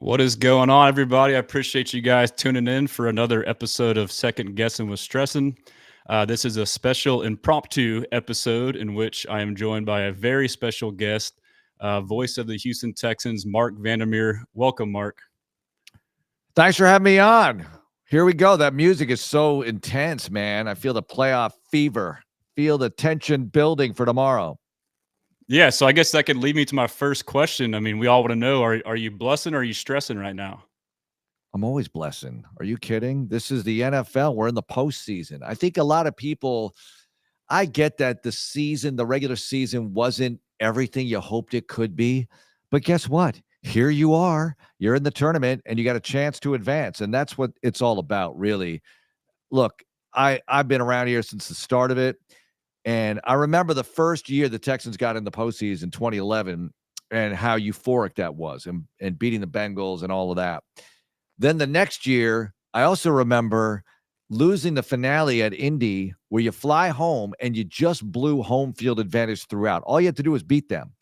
What is going on, everybody? I appreciate you guys tuning in for another episode of Second Guessing with Stressin'. This is a special impromptu episode in which I am joined by a very special guest, voice of the Houston Texans, Marc Vandermeer. Welcome, Marc. Thanks for having me on. Here we go. That music is so intense, man. I feel the playoff fever. Feel the tension building for tomorrow. Yeah, so I guess that could lead me to my first question. I mean, we all want to know, are you blushing or are you stressing right now? I'm always blessing. Are you kidding? This is the NFL. We're in the postseason. I think a lot of people, I get that the regular season wasn't everything you hoped it could be. But guess what? Here you are. You're in the tournament and you got a chance to advance. And that's what it's all about, really. Look, I've been around here since the start of it. And I remember the first year the Texans got in the postseason, 2011, and how euphoric that was and beating the Bengals and all of that. Then the next year, I also remember losing the finale at Indy where you fly home and you just blew home field advantage throughout. All you had to do was beat them.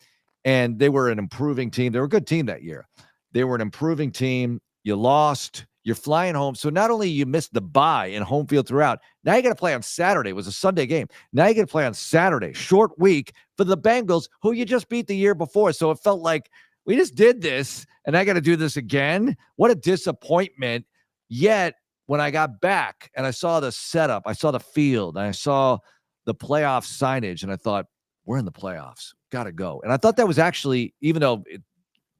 And they were an improving team. They were a good team that year. They were an improving team. You lost. You're flying home. So not only you missed the bye in home field throughout, now you got to play on Saturday. It was a Sunday game. Now you got to play on Saturday. Short week for the Bengals, who you just beat the year before. So it felt like we just did this, and I got to do this again. What a disappointment. Yet, when I got back and I saw the setup, I saw the field, and I saw the playoff signage, and I thought, we're in the playoffs. Got to go. And I thought that was actually, even though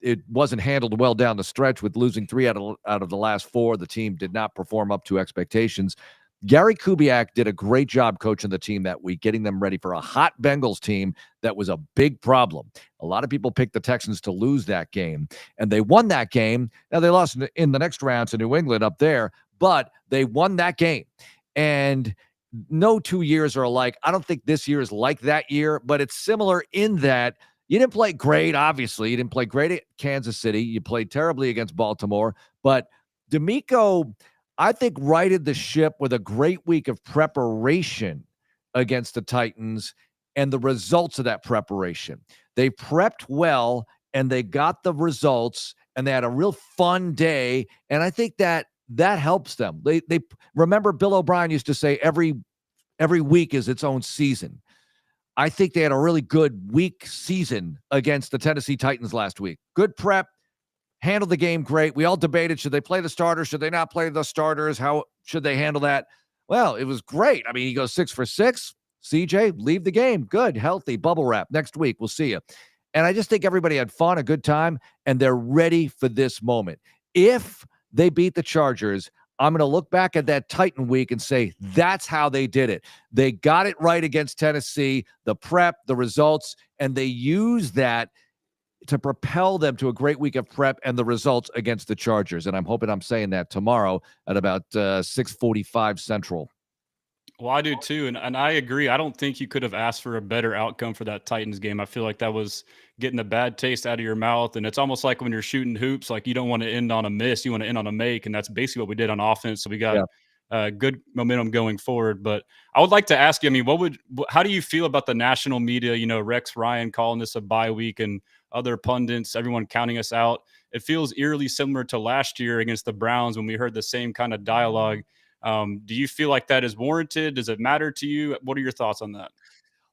it wasn't handled well down the stretch with losing 3 out of the last 4. The team did not perform up to expectations. Gary Kubiak did a great job coaching the team that week, getting them ready for a hot Bengals team that was a big problem. A lot of people picked the Texans to lose that game, and they won that game. Now, they lost in the next round to New England up there, but they won that game. And no 2 years are alike. I don't think this year is like that year, but it's similar in that you didn't play great, obviously. You didn't play great at Kansas City. You played terribly against Baltimore. But DeMeco, I think, righted the ship with a great week of preparation against the Titans and the results of that preparation. They prepped well, and they got the results, and they had a real fun day. And I think that helps them. They remember Bill O'Brien used to say every week is its own season. I think they had a really good week season against the Tennessee Titans last week. Good prep, handled the game great. We all debated, should they play the starters? Should they not play the starters? How should they handle that? Well, it was great. I mean, he goes 6 for 6. CJ, leave the game. Good, healthy, bubble wrap. Next week, we'll see you. And I just think everybody had fun, a good time, and they're ready for this moment. If they beat the Chargers, I'm going to look back at that Titan week and say, that's how they did it. They got it right against Tennessee, the prep, the results, and they used that to propel them to a great week of prep and the results against the Chargers. And I'm hoping I'm saying that tomorrow at about 6:45 Central. Well, I do too, and I agree. I don't think you could have asked for a better outcome for that Titans game. I feel like that was getting a bad taste out of your mouth, and it's almost like when you're shooting hoops, like you don't want to end on a miss, you want to end on a make, and that's basically what we did on offense. So we got good momentum going forward. But I would like to ask you, I mean, how do you feel about the national media? You know, Rex Ryan calling this a bye week, and other pundits, everyone counting us out. It feels eerily similar to last year against the Browns when we heard the same kind of dialogue. Do you feel like that is warranted? Does it matter to you? What are your thoughts on that?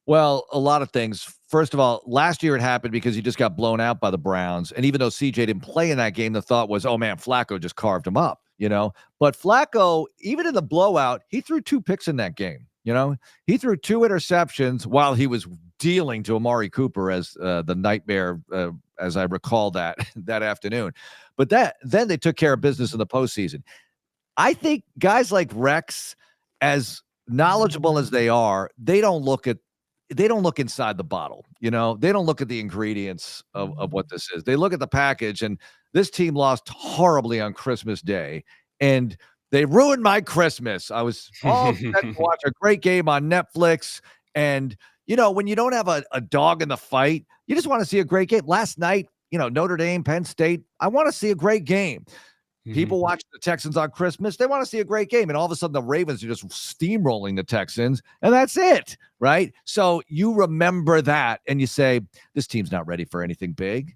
Well, a lot of things. First of all, last year it happened because he just got blown out by the Browns. And even though CJ didn't play in that game, the thought was, oh man, Flacco just carved him up, you know? But Flacco, even in the blowout, he threw 2 picks in that game, you know? He threw 2 interceptions while he was dealing to Amari Cooper as the nightmare, as I recall that afternoon. But then they took care of business in the postseason. I think guys like Rex, as knowledgeable as they are, they don't look inside the bottle. You know, they don't look at the ingredients of what this is. They look at the package, and this team lost horribly on Christmas Day, and they ruined my Christmas. I was all set to watch a great game on Netflix. And, you know, when you don't have a dog in the fight, you just want to see a great game. Last night, you know, Notre Dame, Penn State, I want to see a great game. People watch the Texans on Christmas. They want to see a great game. And all of a sudden, the Ravens are just steamrolling the Texans. And that's it, right? So you remember that and you say, this team's not ready for anything big.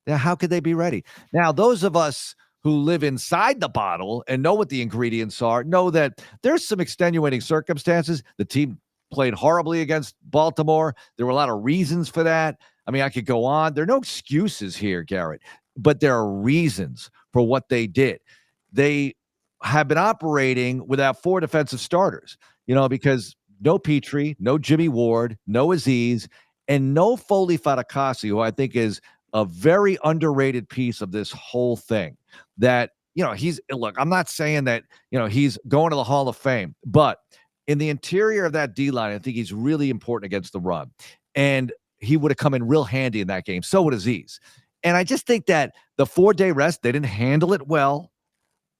Now, how could they be ready? Now, those of us who live inside the bottle and know what the ingredients are know that there's some extenuating circumstances. The team played horribly against Baltimore. There were a lot of reasons for that. I mean, I could go on. There are no excuses here, Garrett, but there are reasons for what they did. They have been operating without four defensive starters, because no Petrie, no Jimmy Ward, no Aziz, and no Foley Fatakasi, who I think is a very underrated piece of this whole thing. That, look, I'm not saying that, he's going to the Hall of Fame, but in the interior of that D line, I think he's really important against the run. And he would have come in real handy in that game. So would Aziz. And I just think that the 4-day rest, they didn't handle it well.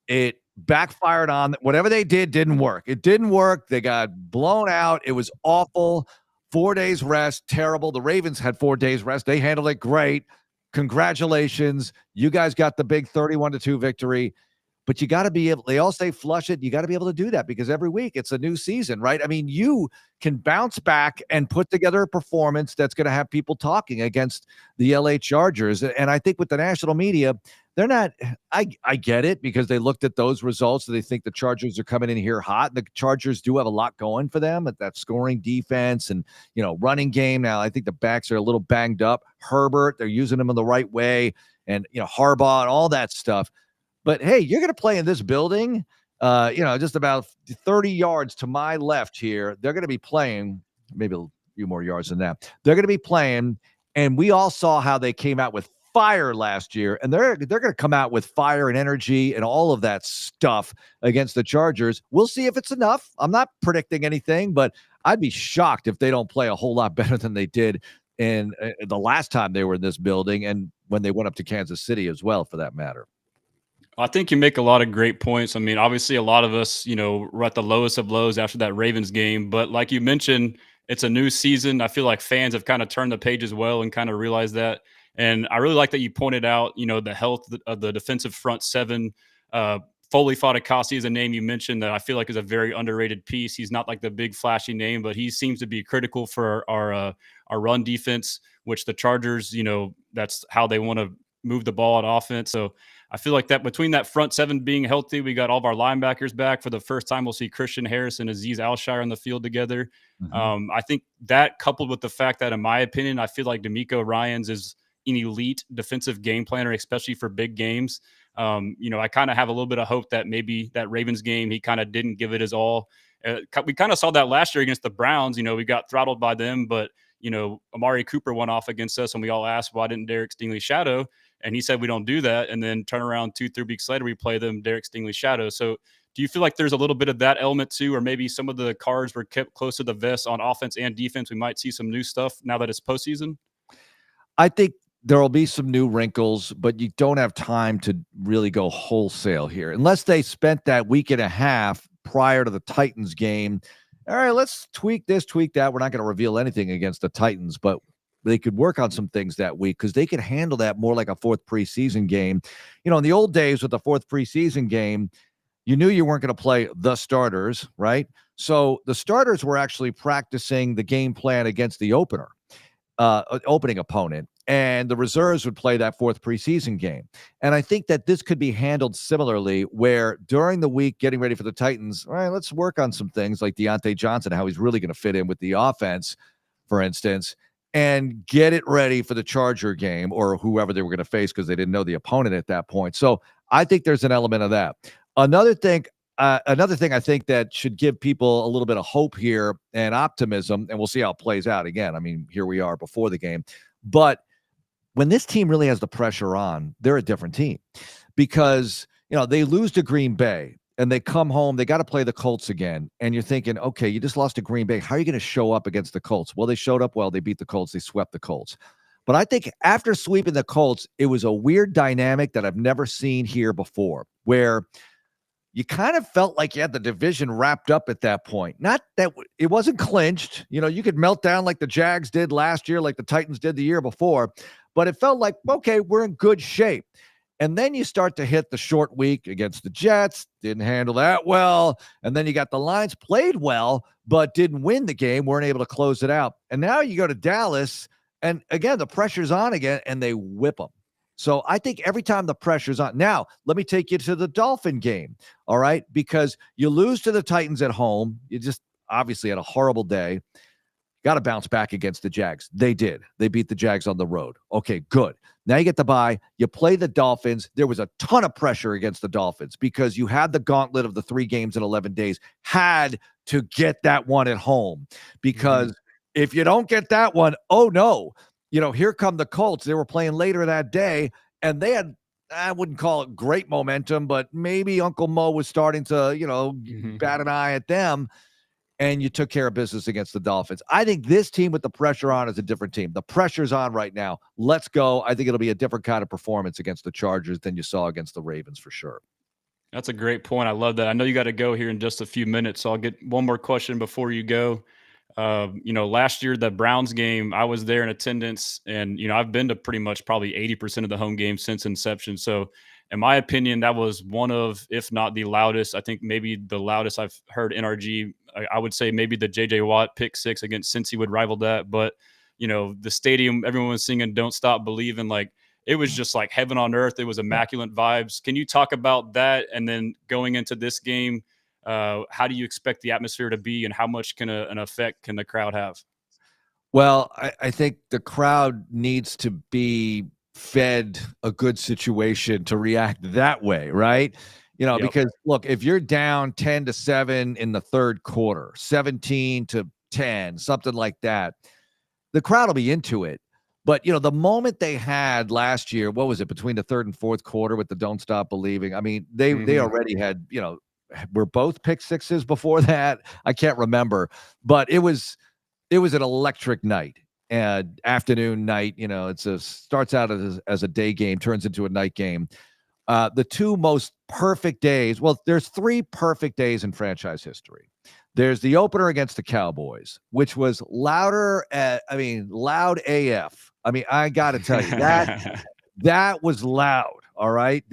It backfired on them. Whatever they didn't work. It didn't work. They got blown out. It was awful. 4 days rest, terrible. The Ravens had 4 days rest. They handled it great. Congratulations. You guys got the big 31-2 victory. But you got to be able, they all say flush it. You got to be able to do that because every week it's a new season, right? I mean, you can bounce back and put together a performance that's going to have people talking against the LA Chargers. And I think with the national media, they're not, I get it because they looked at those results. And they think the Chargers are coming in here hot. The Chargers do have a lot going for them at that scoring defense and, running game. Now, I think the backs are a little banged up. Herbert, they're using him in the right way. And, Harbaugh and all that stuff. But hey, you're going to play in this building, just about 30 yards to my left here. They're going to be playing, maybe a few more yards than that. They're going to be playing, and we all saw how they came out with fire last year, and they're going to come out with fire and energy and all of that stuff against the Chargers. We'll see if it's enough. I'm not predicting anything, but I'd be shocked if they don't play a whole lot better than they did in the last time they were in this building and when they went up to Kansas City as well, for that matter. I think you make a lot of great points. I mean, obviously, a lot of us, were at the lowest of lows after that Ravens game. But like you mentioned, it's a new season. I feel like fans have kind of turned the page as well and kind of realized that. And I really like that you pointed out, the health of the defensive front seven. Foley Fatakasi is a name you mentioned that I feel like is a very underrated piece. He's not like the big flashy name, but he seems to be critical for our run defense, which the Chargers, that's how they want to move the ball on offense. So I feel like that between that front seven being healthy, we got all of our linebackers back. For the first time, we'll see Christian Harris and Aziz Alshire on the field together. Mm-hmm. I think that coupled with the fact that, in my opinion, I feel like DeMeco Ryans is an elite defensive game planner, especially for big games. I kind of have a little bit of hope that maybe that Ravens game, he kind of didn't give it his all. We kind of saw that last year against the Browns. We got throttled by them, but, Amari Cooper went off against us, and we all asked, why didn't Derek Stingley shadow? And he said, we don't do that. And then turn around 2-3 weeks later, we play them Derek Stingley shadow. So do you feel like there's a little bit of that element too, or maybe some of the cards were kept close to the vest on offense and defense? We might see some new stuff now that it's postseason. I think there will be some new wrinkles, but you don't have time to really go wholesale here unless they spent that week and a half prior to the Titans game. All right, let's tweak this, tweak that. We're not going to reveal anything against the Titans, but they could work on some things that week because they could handle that more like a fourth preseason game. In the old days with the fourth preseason game, you knew you weren't going to play the starters, right? So the starters were actually practicing the game plan against the opening opponent, and the reserves would play that fourth preseason game. And I think that this could be handled similarly, where during the week getting ready for the Titans, all right, let's work on some things like Deontay Johnson, how he's really going to fit in with the offense, for instance, and get it ready for the Charger game or whoever they were going to face because they didn't know the opponent at that point. So I think there's an element of that. Another thing I think that should give people a little bit of hope here and optimism, and we'll see how it plays out again. I mean, here we are before the game. But when this team really has the pressure on, they're a different team because, they lose to Green Bay. And they come home, they got to play the Colts again. And you're thinking, okay, you just lost to Green Bay. How are you going to show up against the Colts? Well, they showed up well. They beat the Colts. They swept the Colts. But I think after sweeping the Colts, it was a weird dynamic that I've never seen here before, where you kind of felt like you had the division wrapped up at that point. Not that it wasn't clinched. You could melt down like the Jags did last year, like the Titans did the year before. But it felt like, okay, we're in good shape. And then you start to hit the short week against the Jets, didn't handle that well. And then you got the Lions, played well, but didn't win the game, weren't able to close it out. And now you go to Dallas, and again, the pressure's on again, and they whip them. So I think every time the pressure's on. Now, let me take you to the Dolphin game, all right? Because you lose to the Titans at home. You just obviously had a horrible day. Got to bounce back against the Jags. They did. They beat the Jags on the road. Okay, good. Now you get the bye. You play the Dolphins. There was a ton of pressure against the Dolphins because you had the gauntlet of the 3 games in 11 days. Had to get that one at home because if you don't get that one, oh no. Here come the Colts. They were playing later that day, and they had, I wouldn't call it great momentum, but maybe Uncle Mo was starting to, bat an eye at them. And you took care of business against the Dolphins. I think this team with the pressure on is a different team. The pressure's on right now. Let's go. I think it'll be a different kind of performance against the Chargers than you saw against the Ravens for sure. That's a great point. I love that. I know you got to go here in just a few minutes, so I'll get one more question before you go. Last year, the Browns game, I was there in attendance, and, I've been to pretty much probably 80% of the home games since inception. So in my opinion, that was one of, if not the loudest, I think maybe the loudest I've heard NRG. I would say maybe the J.J. Watt pick 6 against Cincy would rival that. But, the stadium, everyone was singing Don't Stop Believing. Like, it was just like heaven on earth. It was immaculate vibes. Can you talk about that? And then going into this game, how do you expect the atmosphere to be, and how much can an effect can the crowd have? Well, I think the crowd needs to be fed a good situation to react that way, right? Yep. Because look, if you're down 10-7 in the third quarter, 17-10, something like that, the crowd will be into it. But, the moment they had last year, what was it, between the third and fourth quarter with the Don't Stop Believing? I mean, they already had, were both pick sixes before that. I can't remember, but it was an electric night and afternoon night. Starts out as a day game, turns into a night game. The 2 most perfect days. Well, there's 3 perfect days in franchise history. There's the opener against the Cowboys, which was loud AF. I mean, I got to tell you that was loud. All right.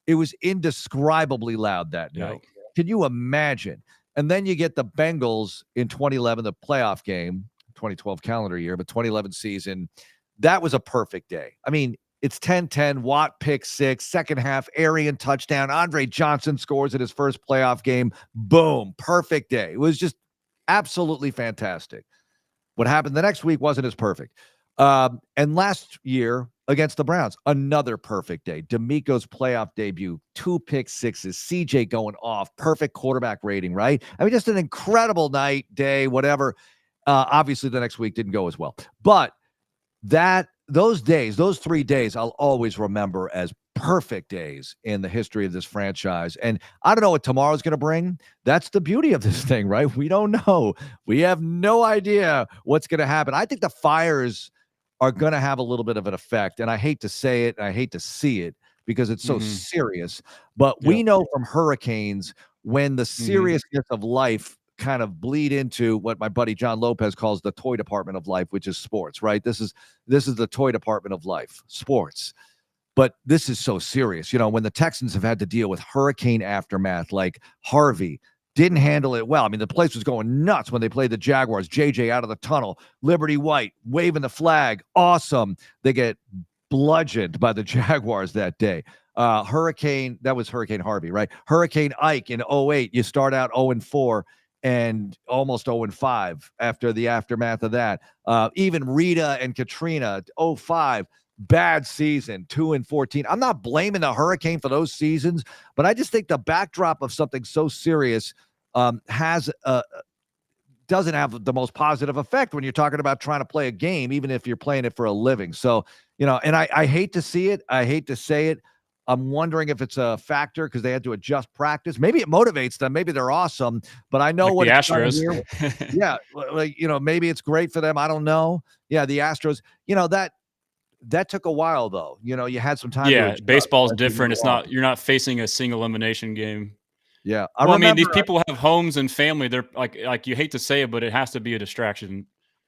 It was indescribably loud that night. Can you imagine? And then you get the Bengals in 2011, the playoff game, 2012 calendar year, but 2011 season. That was a perfect day. I mean, it's 10-10, Watt pick 6, second half, Arian touchdown. Andre Johnson scores in his first playoff game. Boom, perfect day. It was just absolutely fantastic. What happened the next week wasn't as perfect. And last year against the Browns, another perfect day. D'Amico's playoff debut, 2 pick 6s, CJ going off, perfect quarterback rating, right? I mean, just an incredible night, day, whatever. Obviously, the next week didn't go as well. But those 3 days, I'll always remember as perfect days in the history of this franchise. And I don't know what tomorrow's going to bring. That's the beauty of this thing, right? We don't know. We have no idea what's going to happen. I think the fires are going to have a little bit of an effect. And I hate to say it, and I hate to see it because it's so serious. But we know from hurricanes, when the seriousness of life kind of bleed into what my buddy John Lopez calls the toy department of life, which is sports, right? This is the toy department of life, sports. But this is so serious. When the Texans have had to deal with hurricane aftermath like Harvey, didn't handle it well. I mean, the place was going nuts when they played the Jaguars. JJ out of the tunnel, Liberty White waving the flag. Awesome. They get bludgeoned by the Jaguars that day. That was Hurricane Harvey, right? Hurricane Ike in 2008. You start out 0-4 and almost 0-5 after the aftermath of that. Even Rita and Katrina, 2005. Bad season, 2-14. I'm not blaming the hurricane for those seasons, but I just think the backdrop of something so serious doesn't have the most positive effect when you're talking about trying to play a game, even if you're playing it for a living. So, and I hate to see it. I hate to say it. I'm wondering if it's a factor because they had to adjust practice. Maybe it motivates them. Maybe they're awesome, but I know like what the it's Astros. Yeah, maybe it's great for them. I don't know. Yeah, the Astros. That took a while, though. You had some time. Yeah, baseball's different. You're not facing a single elimination game. Yeah, I mean, these people have homes and family. They're like you hate to say it, but it has to be a distraction.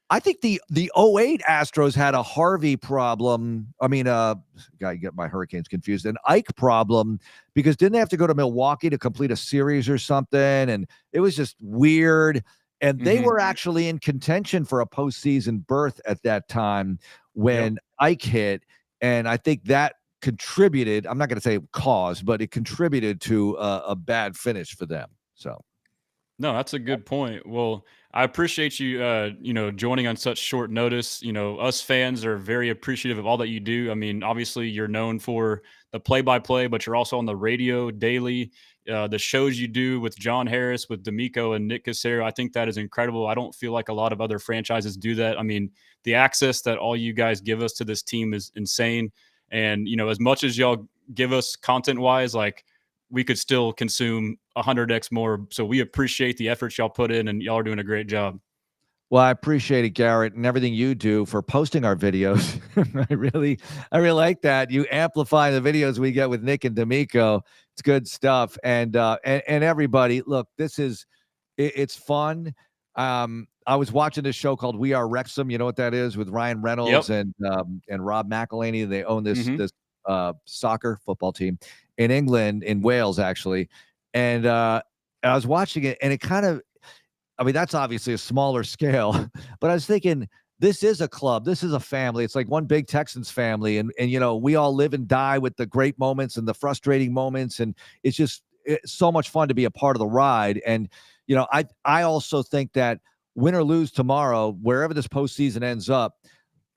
I think the 2008 Astros had a Harvey problem. I mean, gotta get my Hurricanes confused. An Ike problem because didn't they have to go to Milwaukee to complete a series or something? And it was just weird. And they were actually in contention for a postseason berth at that time when Ike hit. And I think that contributed, I'm not going to say cause, but it contributed to a bad finish for them. So, No, that's a good point. Well, I appreciate you, joining on such short notice. Us fans are very appreciative of all that you do. I mean, obviously, you're known for the play-by-play, but you're also on the radio daily. The shows you do with John Harris, with D'Amico and Nick Cassero, I think that is incredible. I don't feel like a lot of other franchises do that. I mean, the access that all you guys give us to this team is insane. And as much as y'all give us content-wise, like we could still consume 100x more. So we appreciate the efforts y'all put in, and y'all are doing a great job. well, I appreciate it, Garrett, and everything you do for posting our videos. I really like that. You amplify the videos we get with Nick and D'Amico. It's good stuff. And everybody, look, it's fun. I was watching this show called We Are Wrexham. You know what that is, with Ryan Reynolds Yep. and Rob McElhenney. They own this Mhm. soccer football team in England, in Wales, actually. And I was watching it, and it kind of, I mean, that's obviously a smaller scale, but I was thinking, this is a club. This is a family. It's like one big Texans family. And we all live and die with the great moments and the frustrating moments. And it's so much fun to be a part of the ride. And, I also think that win or lose tomorrow, wherever this postseason ends up,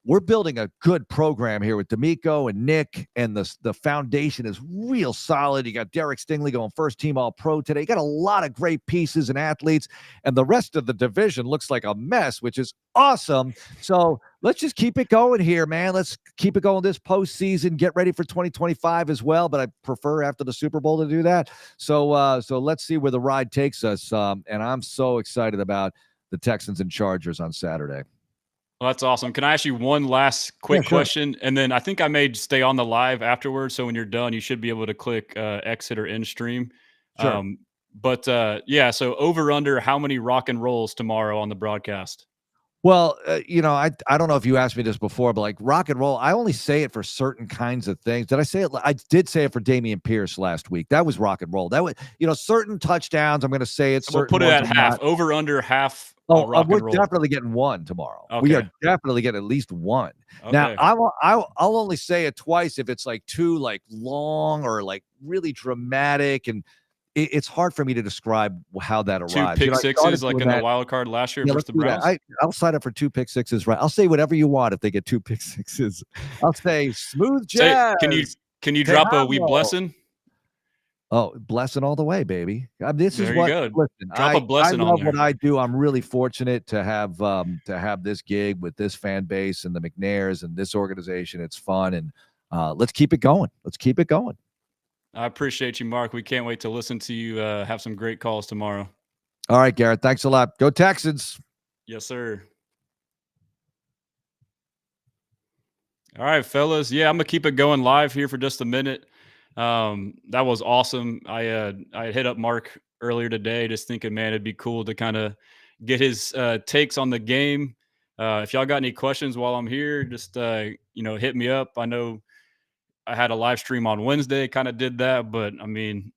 we're building a good program here with D'Amico and Nick, and the foundation is real solid. You got Derek Stingley going first team All-Pro today. You got a lot of great pieces and athletes, and the rest of the division looks like a mess, which is awesome. So let's just keep it going here, man. Let's keep it going this postseason. Get ready for 2025 as well, but I prefer after the Super Bowl to do that. So let's see where the ride takes us. And I'm so excited about the Texans and Chargers on Saturday. Well, that's awesome. Can I ask you one last quick question? And then I think I may stay on the live afterwards. So when you're done, you should be able to click exit or end stream. Sure. Yeah, so over under how many rock and rolls tomorrow on the broadcast? Well, I don't know if you asked me this before, but like rock and roll, I only say it for certain kinds of things. Did I say it? I did say it for Dameon Pierce last week. That was rock and roll. That was, certain touchdowns, I'm going to say it. We'll Certain put it ones at I'm half. not. Over under half Oh, rock we're and roll. definitely getting one tomorrow. We Okay. are definitely getting at least one. Okay. Now, I'll only say it twice if it's like too like long or like really dramatic, and it's hard for me to describe how that Two arrives. pick sixes like in the that. wild card last year Yeah, versus let's the do that. Browns. I'll sign up for 2 pick sixes, right? I'll say whatever you want if they get 2 pick sixes. I'll say smooth jazz. Can you drop a "We Tejano. blessing"? Oh, blessing all the way, baby. This is There you what, go. listen, Drop a I blessing on love there. what I do. I'm really fortunate to have this gig with this fan base and the McNairs and this organization. It's fun, and let's keep it going. Let's keep it going. I appreciate you, Mark. We can't wait to listen to you have some great calls tomorrow. All right, Garrett. Thanks a lot. Go Texans. Yes, sir. All right, fellas. Yeah, I'm gonna keep it going live here for just a minute. That was awesome. I hit up Mark earlier today, just thinking, man, it'd be cool to kind of get his takes on the game. If y'all got any questions while I'm here, just hit me up. I know I had a live stream on Wednesday, kind of did that, but I mean,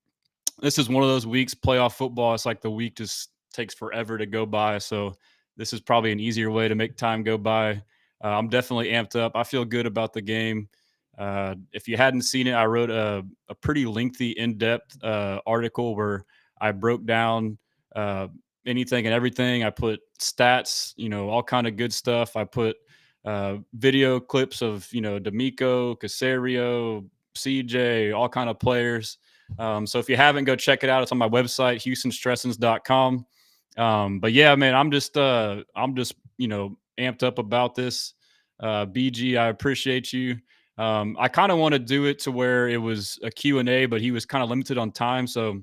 this is one of those weeks, playoff football. It's like the week just takes forever to go by. So this is probably an easier way to make time go by. I'm definitely amped up. I feel good about the game. If you hadn't seen it, I wrote a pretty lengthy, in-depth article where I broke down anything and everything. I put stats, all kind of good stuff. I put video clips of, D'Amico, Caserio, CJ, all kind of players. So if you haven't, go check it out. It's on my website, houstonstressens.com. But yeah, man, I'm just amped up about this. BG, I appreciate you. I kind of want to do it to where it was a Q&A, but he was kind of limited on time. So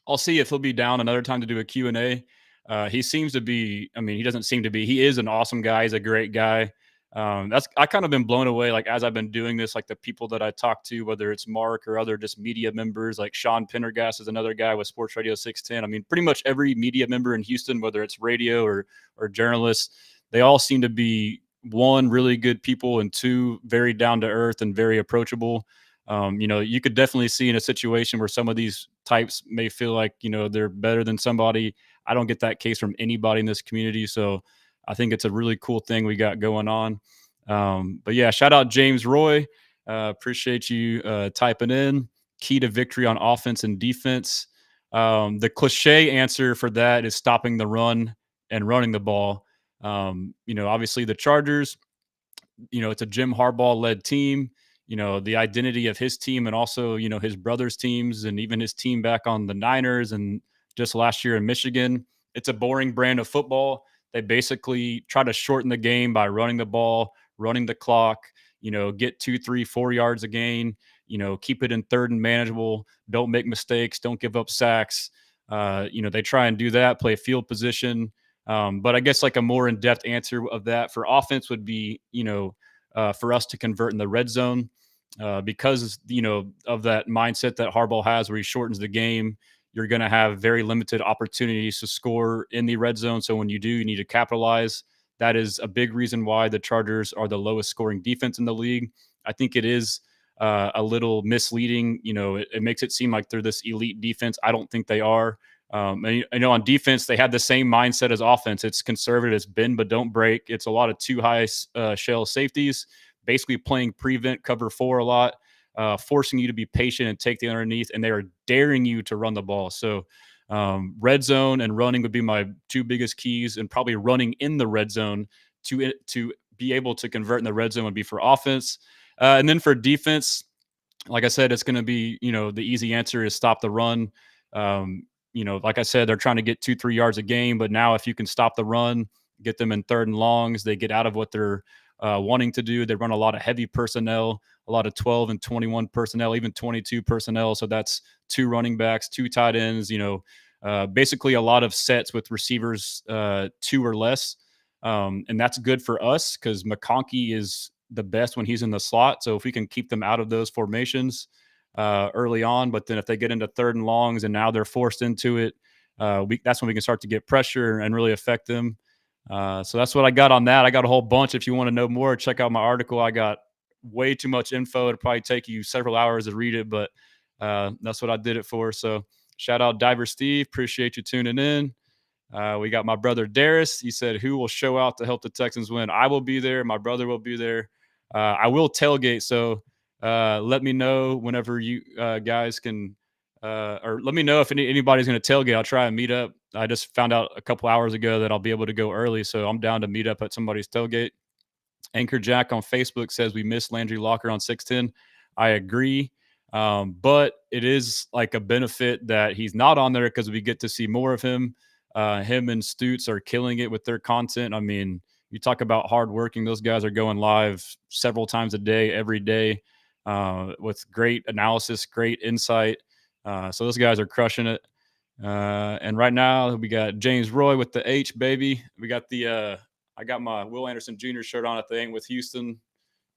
I'll see if he'll be down another time to do a Q&A. He seems to be, he doesn't seem to be, he is an awesome guy. He's a great guy. I kind of been blown away, like as I've been doing this, like the people that I talk to, whether it's Mark or other just media members, like Sean Pendergast is another guy with Sports Radio 610. Pretty much every media member in Houston, whether it's radio or journalists, they all seem to be, one, really good people, and two, very down to earth and very approachable. You could definitely see in a situation where some of these types may feel like, they're better than somebody. I don't get that case from anybody in this community. So I think it's a really cool thing we got going on. But yeah, shout out James Roy. Appreciate you typing in. Key to victory on offense and defense. The cliche answer for that is stopping the run and running the ball. Obviously the Chargers, it's a Jim Harbaugh led team. The identity of his team and also, his brother's teams and even his team back on the Niners and just last year in Michigan. It's a boring brand of football. They basically try to shorten the game by running the ball, running the clock, get 2, 3, 4 yards a gain, keep it in third and manageable. Don't make mistakes. Don't give up sacks. They try and do that, play field position. But I guess like a more in-depth answer of that for offense would be, for us to convert in the red zone because, of that mindset that Harbaugh has where he shortens the game. You're going to have very limited opportunities to score in the red zone. So when you do, you need to capitalize. That is a big reason why the Chargers are the lowest scoring defense in the league. I think it is a little misleading. It makes it seem like they're this elite defense. I don't think they are. And I know on defense, they had the same mindset as offense. It's conservative, it's bend but don't break. It's a lot of too high shell safeties, basically playing prevent cover 4 a lot, forcing you to be patient and take the underneath, and they are daring you to run the ball. So red zone and running would be my 2 biggest keys, and probably running in the red zone to be able to convert in the red zone would be for offense. And then for defense, like I said, it's going to be, the easy answer is stop the run. Like I said, they're trying to get 2, 3 yards a game, but now if you can stop the run, get them in third and longs, they get out of what they're wanting to do. They run a lot of heavy personnel, a lot of 12 and 21 personnel, even 22 personnel. So that's 2 running backs, 2 tight ends, basically a lot of sets with receivers 2 or less. And that's good for us because McConkey is the best when he's in the slot. So if we can keep them out of those formations early on, but then if they get into third and longs and now they're forced into it, that's when we can start to get pressure and really affect them. So that's what I got on that. I got a whole bunch. If you want to know more, check out my article. I got way too much info. It'll probably take you several hours to read it, but that's what I did it for. So shout out Diver Steve. Appreciate you tuning in. We got my brother Darius. He said, who will show out to help the Texans win? I will be there. My brother will be there. I will tailgate. So let me know whenever you guys can, or let me know if anybody's going to tailgate. I'll try and meet up. I just found out a couple hours ago that I'll be able to go early. So I'm down to meet up at somebody's tailgate. Anchor Jack on Facebook says we miss Landry Locker on 610. I agree. But it is like a benefit that he's not on there because we get to see more of him. Him and Stutz are killing it with their content. I mean, you talk about hard working. Those guys are going live several times a day, every day, with great analysis, great insight. So those guys are crushing it. And right now we got James Roy with the H, baby. We got I got my Will Anderson Jr. shirt on at the end with Houston.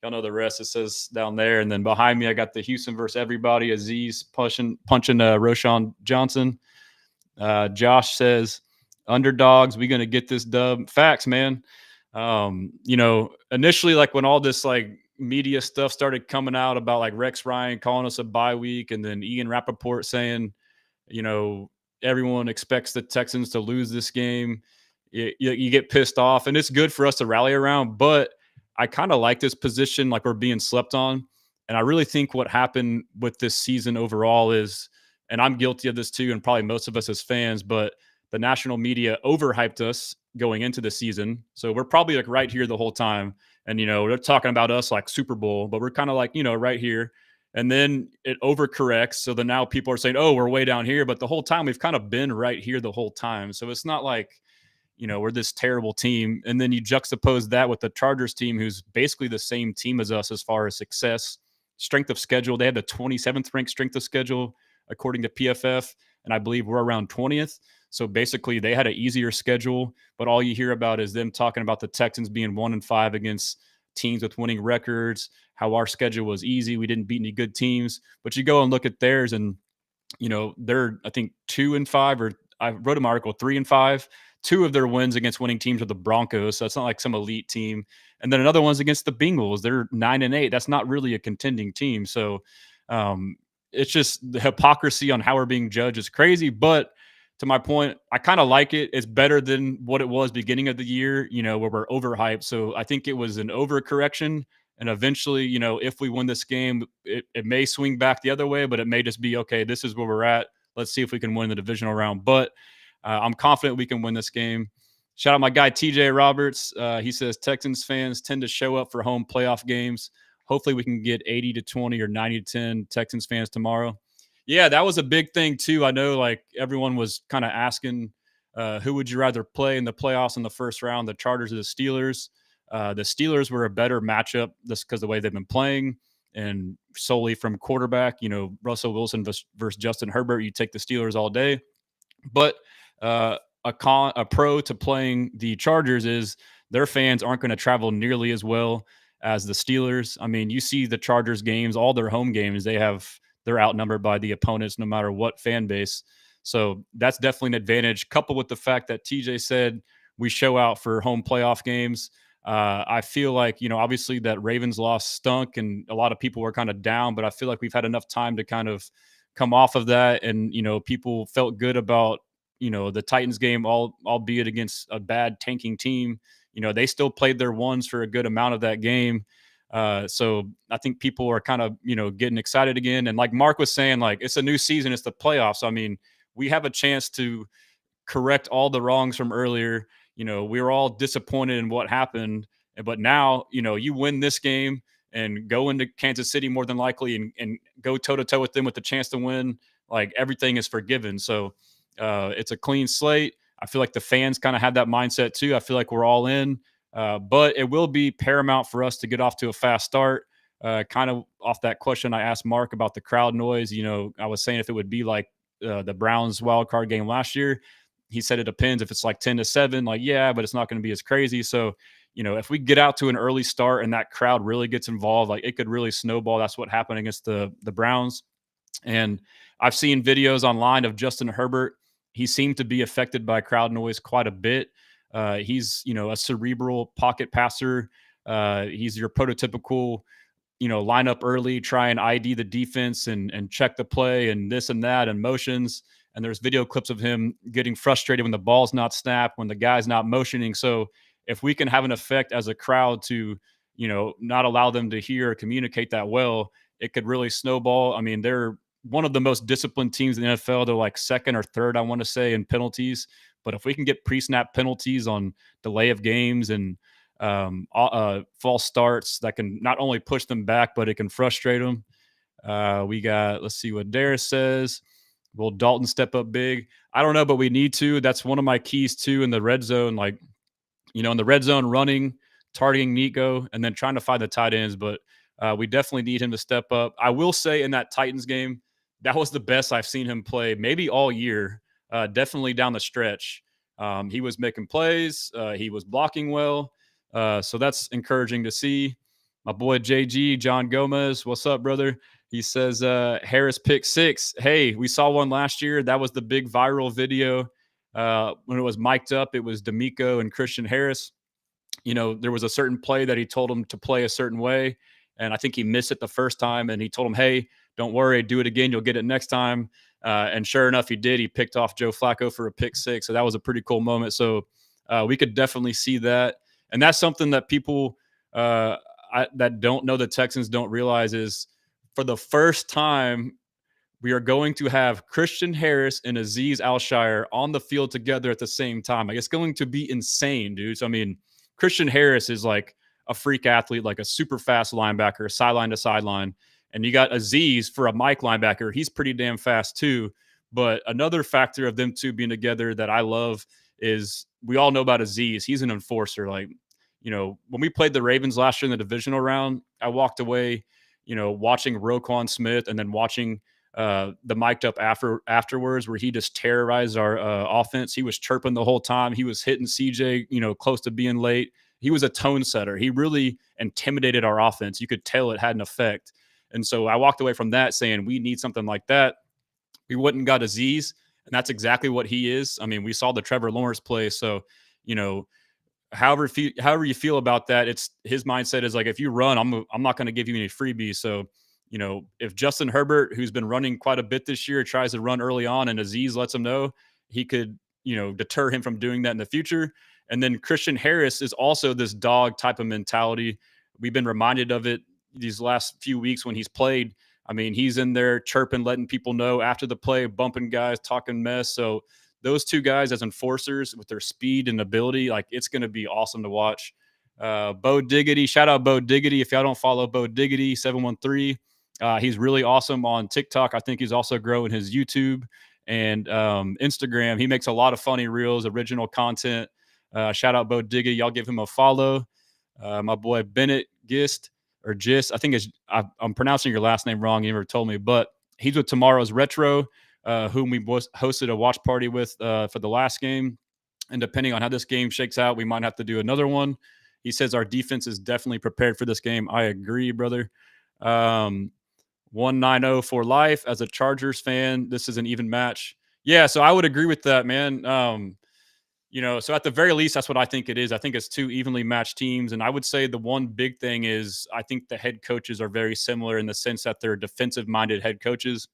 Y'all know the rest. It says down there. And then behind me, I got the Houston versus everybody. Aziz punching Roshan Johnson. Josh says, underdogs, we going to get this dub. Facts, man. Initially, like when all this like media stuff started coming out about like Rex Ryan calling us a bye week, and then Ian Rappaport saying, everyone expects the Texans to lose this game. You get pissed off, and it's good for us to rally around. But I kind of like this position, like we're being slept on. And I really think what happened with this season overall is, and I'm guilty of this too, and probably most of us as fans, but the national media overhyped us going into the season. So we're probably like right here the whole time. And, they're talking about us like Super Bowl, but we're kind of like, right here. And then it overcorrects. So then now people are saying, oh, we're way down here. But the whole time we've kind of been right here the whole time. So it's not like, we're this terrible team. And then you juxtapose that with the Chargers team, who's basically the same team as us as far as success, strength of schedule. They had the 27th ranked strength of schedule, according to PFF. And I believe we're around 20th. So basically they had an easier schedule, but all you hear about is them talking about the Texans being 1-5 against teams with winning records, how our schedule was easy. We didn't beat any good teams, but you go and look at theirs and, they're, I think 2-5, or I wrote an article 3-5. 2 of their wins against winning teams are the Broncos. So it's not like some elite team. And then another one's against the Bengals. They're 9-8. That's not really a contending team. So it's just the hypocrisy on how we're being judged is crazy. But to my point, I kind of like it. It's better than what it was beginning of the year, where we're overhyped. So I think it was an overcorrection. And eventually, if we win this game, it may swing back the other way, but it may just be, okay, this is where we're at. Let's see if we can win the divisional round. But I'm confident we can win this game. Shout out my guy, TJ Roberts. He says Texans fans tend to show up for home playoff games. Hopefully we can get 80-20 or 90-10 Texans fans tomorrow. Yeah, that was a big thing too. I know like everyone was kind of asking who would you rather play in the playoffs in the first round, the Chargers or the Steelers? The Steelers were a better matchup just because the way they've been playing and solely from quarterback, Russell Wilson versus Justin Herbert. You take the Steelers all day. But a pro to playing the Chargers is their fans aren't going to travel nearly as well as the Steelers. I mean, you see the Chargers games, all their home games, they're outnumbered by the opponents no matter what fan base. So that's definitely an advantage. Coupled with the fact that TJ said we show out for home playoff games. I feel like, obviously that Ravens loss stunk and a lot of people were kind of down, but I feel like we've had enough time to kind of come off of that. And, people felt good about, the Titans game, albeit against a bad tanking team. They still played their ones for a good amount of that game. So I think people are kind of, getting excited again. And like Mark was saying, like it's a new season, it's the playoffs. I mean, we have a chance to correct all the wrongs from earlier. We were all disappointed in what happened, but now, you win this game and go into Kansas City more than likely and go toe to toe with them with the chance to win. Like everything is forgiven. So it's a clean slate. I feel like the fans kind of have that mindset too. I feel like we're all in, but it will be paramount for us to get off to a fast start. Kind of off that question I asked Mark about the crowd noise. I was saying if it would be like the Browns wild card game last year. He said it depends if it's like 10-7, like, yeah, but it's not going to be as crazy. So, if we get out to an early start and that crowd really gets involved, like it could really snowball. That's what happened against the Browns. And I've seen videos online of Justin Herbert. He seemed to be affected by crowd noise quite a bit. He's, a cerebral pocket passer. He's your prototypical, line up early, try and ID the defense and check the play and this and that and motions. And there's video clips of him getting frustrated when the ball's not snapped, when the guy's not motioning. So if we can have an effect as a crowd to, not allow them to hear or communicate that well, it could really snowball. I mean, they're one of the most disciplined teams in the NFL. They're like second or third, I want to say, in penalties. But if we can get pre-snap penalties on delay of games and false starts, that can not only push them back, but it can frustrate them. Let's see what Darius says. Will Dalton step up big? I don't know, but we need to. That's one of my keys too in the red zone. Like, in the red zone, running, targeting Nico, and then trying to find the tight ends. But we definitely need him to step up. I will say in that Titans game, that was the best I've seen him play maybe all year. Definitely down the stretch. He was making plays. He was blocking well. So that's encouraging to see. My boy JG, John Gomez, what's up, brother? He says, Harris pick 6. Hey, we saw one last year. That was the big viral video. When it was mic'd up, it was D'Amico and Christian Harris. There was a certain play that he told him to play a certain way. And I think he missed it the first time. And he told him, hey, don't worry, do it again. You'll get it next time. And sure enough, he did. He picked off Joe Flacco for a pick 6. So that was a pretty cool moment. So we could definitely see that. And that's something that people that don't know the Texans don't realize is for the first time, we are going to have Christian Harris and Azeez Al-Shire on the field together at the same time. Like, it's going to be insane, dude. So, I mean, Christian Harris is like a freak athlete, like a super fast linebacker, sideline to sideline. And you got Azeez for a Mike linebacker. He's pretty damn fast too. But another factor of them two being together that I love is we all know about Azeez. He's an enforcer. Like, when we played the Ravens last year in the divisional round, I walked away, watching Roquan Smith and then watching the mic'd up afterwards where he just terrorized our offense. He was chirping the whole time. He was hitting CJ, close to being late. He was a tone setter. He really intimidated our offense. You could tell it had an effect. And so I walked away from that saying we need something like that. We wouldn't got Azeez, and that's exactly what he is. I mean, we saw the Trevor Lawrence play. So, however you feel about that, it's his mindset is like, if you run, I'm not going to give you any freebies. So, if Justin Herbert, who's been running quite a bit this year, tries to run early on and Azeez lets him know, he could, deter him from doing that in the future. And then Christian Harris is also this dog type of mentality We've been reminded of it these last few weeks when he's played. I mean, he's in there chirping, letting people know after the play, bumping guys, talking mess. So those two guys as enforcers with their speed and ability, like it's going to be awesome to watch. Bo Diggity, shout out Bo Diggity. If y'all don't follow Bo Diggity 713, he's really awesome on TikTok. I think he's also growing his YouTube and Instagram. He makes a lot of funny reels, original content. Shout out Bo Diggity. Y'all give him a follow. My boy Bennett Gist or Gist. I think I'm pronouncing your last name wrong. You never told me, but he's with Tomorrow's Retro, whom we hosted a watch party with for the last game. And depending on how this game shakes out, we might have to do another one. He says our defense is definitely prepared for this game. I agree, brother. 190 for life. As a Chargers fan, this is an even match. Yeah, so I would agree with that, man. So at the very least, that's what I think it is. I think it's two evenly matched teams. And I would say the one big thing is I think the head coaches are very similar in the sense that they're defensive minded head coaches.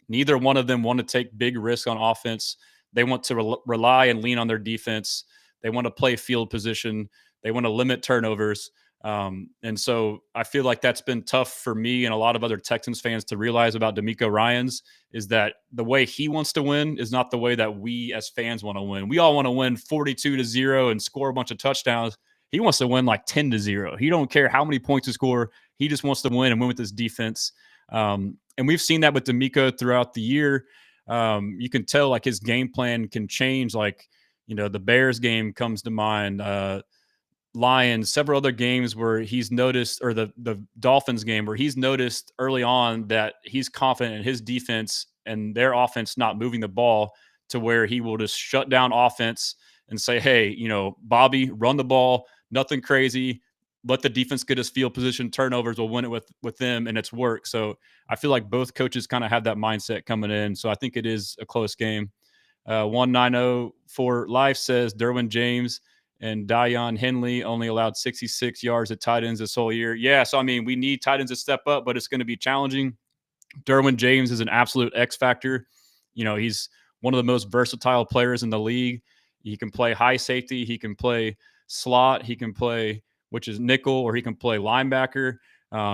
Neither one of them want to take big risks on offense. They want to rely and lean on their defense. They want to play field position. They want to limit turnovers. And so I feel like that's been tough for me and a lot of other Texans fans to realize about D'Amico Ryans is that the way he wants to win is not the way that we as fans want to win. We all want to win 42-0 and score a bunch of touchdowns. He wants to win like 10-0. He don't care how many points to score. He just wants to win and win with his defense. And we've seen that with D'Amico throughout the year. You can tell like his game plan can change. Like, the Bears game comes to mind. Lions, several other games where he's noticed, or the Dolphins game where he's noticed early on that he's confident in his defense and their offense not moving the ball to where he will just shut down offense and say, hey, Bobby, run the ball, nothing crazy. Let the defense get his field position. Turnovers will win it with them, and it's worked. So I feel like both coaches kind of have that mindset coming in. So I think it is a close game. 190 for life says Derwin James and Dion Henley only allowed 66 yards at tight ends this whole year. Yeah, so I mean, we need tight ends to step up, but it's going to be challenging. Derwin James is an absolute X factor. He's one of the most versatile players in the league. He can play high safety. He can play slot. He can play, which is nickel, or he can play linebacker.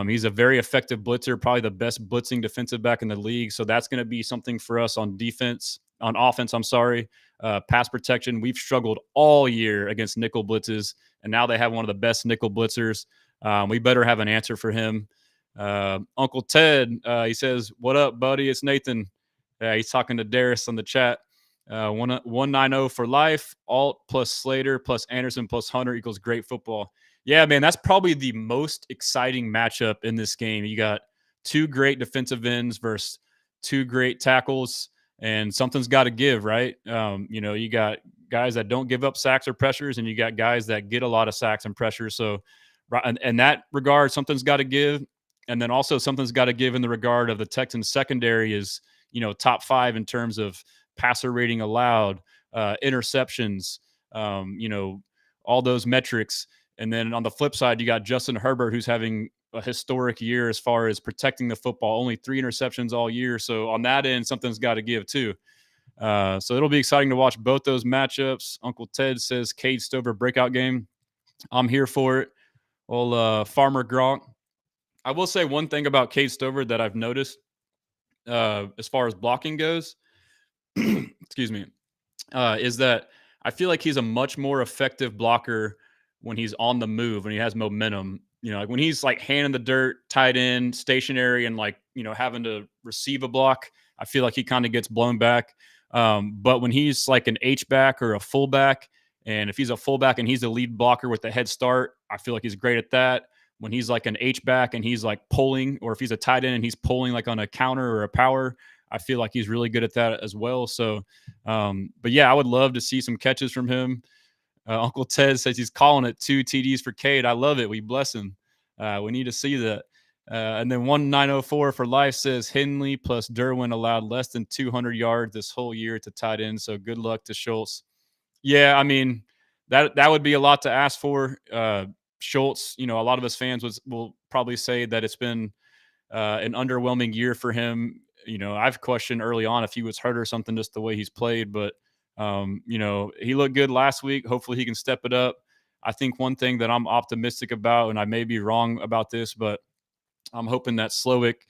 He's a very effective blitzer, probably the best blitzing defensive back in the league. So that's going to be something for us on offense. Pass protection. We've struggled all year against nickel blitzes, and now they have one of the best nickel blitzers. We better have an answer for him. Uncle Ted, he says, "What up, buddy? It's Nathan." He's talking to Darius on the chat. 190 for life. Alt plus Slater plus Anderson plus Hunter equals great football. Yeah, man, that's probably the most exciting matchup in this game. You got two great defensive ends versus two great tackles, and something's got to give, right? You got guys that don't give up sacks or pressures, and you got guys that get a lot of sacks and pressures. So, in that regard, something's got to give. And then also something's got to give in the regard of the Texans secondary is, top 5 in terms of passer rating allowed, interceptions, all those metrics. And then on the flip side, you got Justin Herbert, who's having a historic year as far as protecting the football, only 3 interceptions all year. So on that end, something's got to give too. So it'll be exciting to watch both those matchups. Uncle Ted says Cade Stover breakout game. I'm here for it. Well, Farmer Gronk. I will say one thing about Cade Stover that I've noticed as far as blocking goes, excuse me, is that I feel like he's a much more effective blocker when he's on the move, when he has momentum. Like when he's like hand in the dirt, tight end, stationary, and like, having to receive a block, I feel like he kind of gets blown back. But when he's like an H-back or a fullback, and if he's a fullback and he's the lead blocker with the head start, I feel like he's great at that. When he's like an H-back and he's like pulling, or if he's a tight end and he's pulling like on a counter or a power, I feel like he's really good at that as well. So, but yeah, I would love to see some catches from him. Uncle Ted says he's calling it 2 TDs for Cade. I love it. We bless him. We need to see that. And then 1904 for life says Henley plus Derwin allowed less than 200 yards this whole year to tight end. So good luck to Schultz. Yeah, I mean, that would be a lot to ask for. Schultz, a lot of us fans will probably say that it's been an underwhelming year for him. I've questioned early on if he was hurt or something, just the way he's played. But, he looked good last week. Hopefully he can step it up. I think one thing that I'm optimistic about, and I may be wrong about this, but I'm hoping that Slowick,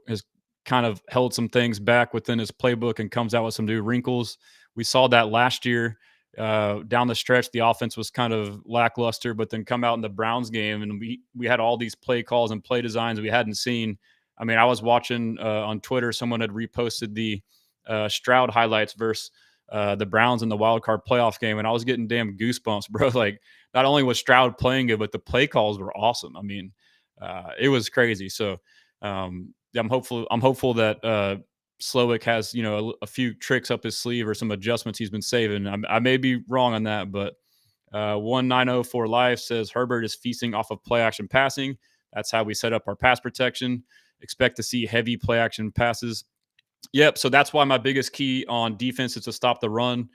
has kind of held some things back within his playbook and comes out with some new wrinkles. We saw that last year. Down the stretch, the offense was kind of lackluster, but then come out in the Browns game, and we had all these play calls and play designs we hadn't seen. I mean, I was watching on Twitter, someone had reposted the Stroud highlights versus the Browns in the wild card playoff game, and I was getting damn goosebumps, bro. Like, not only was Stroud playing good, but the play calls were awesome. I mean, it was crazy. So I'm hopeful. I'm hopeful that Slowick has a few tricks up his sleeve or some adjustments he's been saving. I may be wrong on that, but 1904 Life says Herbert is feasting off of play action passing. That's how we set up our pass protection. Expect to see heavy play action passes. Yep. So that's why my biggest key on defense is to stop the run.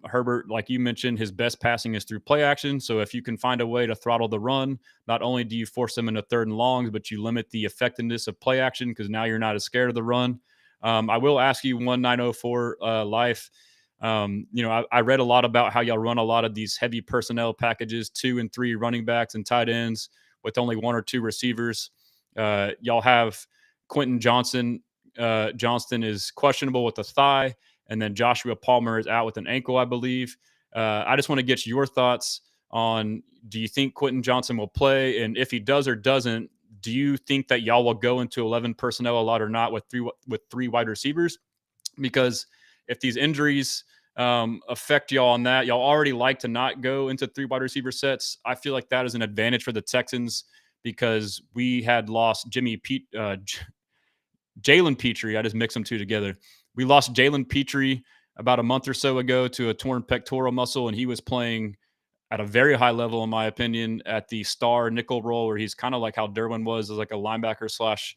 Herbert, like you mentioned, his best passing is through play action. So if you can find a way to throttle the run, not only do you force them into third and longs, but you limit the effectiveness of play action because now you're not as scared of the run. I will ask you 1904 Life. I read a lot about how y'all run a lot of these heavy personnel packages, 2 and 3 running backs and tight ends with only 1 or 2 receivers. Y'all have Quentin Johnston is questionable with a thigh, and then Joshua Palmer is out with an ankle, I believe. I just want to get your thoughts on, do you think Quentin Johnson will play? And if he does or doesn't, do you think that y'all will go into 11 personnel a lot or not with three wide receivers? Because if these injuries affect y'all on that, y'all already like to not go into 3 wide receiver sets. I feel like that is an advantage for the Texans because we had lost Jalen Petrie. I just mixed them two together. We lost Jalen Petrie about a month or so ago to a torn pectoral muscle, and he was playing at a very high level, in my opinion, at the star nickel role, where he's kind of like how Derwin was as like a linebacker slash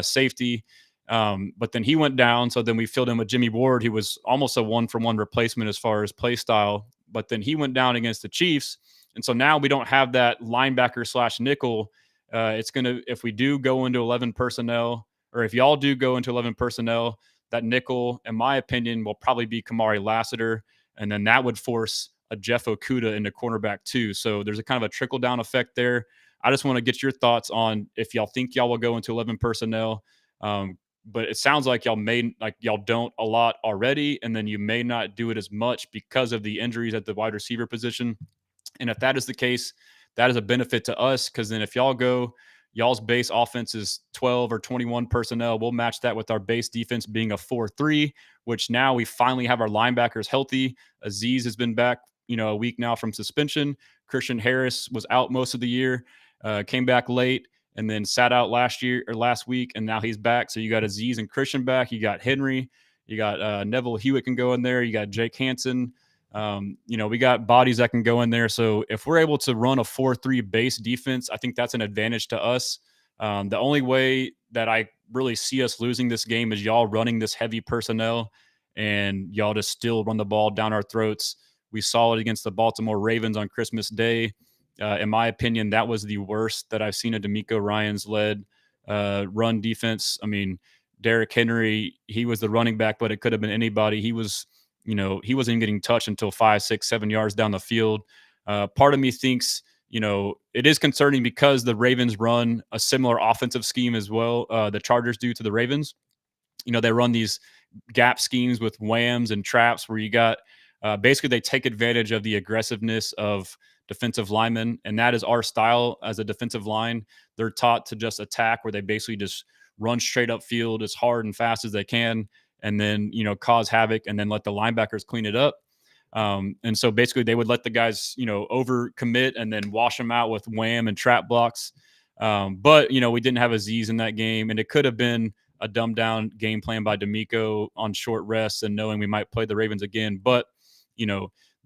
safety. But then he went down, so then we filled in with Jimmy Ward. He was almost a one-for-one replacement as far as play style, but then he went down against the Chiefs, and so now we don't have that linebacker slash nickel. It's gonna, if we do go into 11 personnel, or if y'all do go into 11 personnel, that nickel, in my opinion, will probably be Kamari Lassiter, and then that would force a Jeff Okudah into cornerback too. So there's a kind of a trickle down effect there. I just want to get your thoughts on if y'all think y'all will go into 11 personnel. But it sounds like y'all don't a lot already, and then you may not do it as much because of the injuries at the wide receiver position. And if that is the case, that is a benefit to us because then if y'all go, y'all's base offense is 12 or 21 personnel. We'll match that with our base defense being a 4-3, which now we finally have our linebackers healthy. Azeez has been back, a week now from suspension. Christian Harris was out most of the year, came back late, and then sat out last week, and now he's back. So you got Azeez and Christian back. You got Henry. You got Neville Hewitt can go in there. You got Jake Hansen. We got bodies that can go in there. So if we're able to run a 4-3 base defense, I think that's an advantage to us. The only way that I really see us losing this game is y'all running this heavy personnel and y'all just still run the ball down our throats. We saw it against the Baltimore Ravens on Christmas Day. In my opinion, that was the worst that I've seen a DeMeco Ryans led run defense. I mean, Derrick Henry, he was the running back, but it could have been anybody. He wasn't even getting touched until 5, 6, 7 yards down the field. Part of me thinks, it is concerning because the Ravens run a similar offensive scheme as well. The Chargers do to the Ravens. They run these gap schemes with whams and traps where you got basically they take advantage of the aggressiveness of defensive linemen, and that is our style as a defensive line. They're taught to just attack, where they basically just run straight up field as hard and fast as they can, and then cause havoc, and then let the linebackers clean it up. And so basically they would let the guys over commit and then wash them out with wham and trap blocks. But we didn't have Azeez in that game, and it could have been a dumbed down game plan by DeMeco on short rests and knowing we might play the Ravens again. But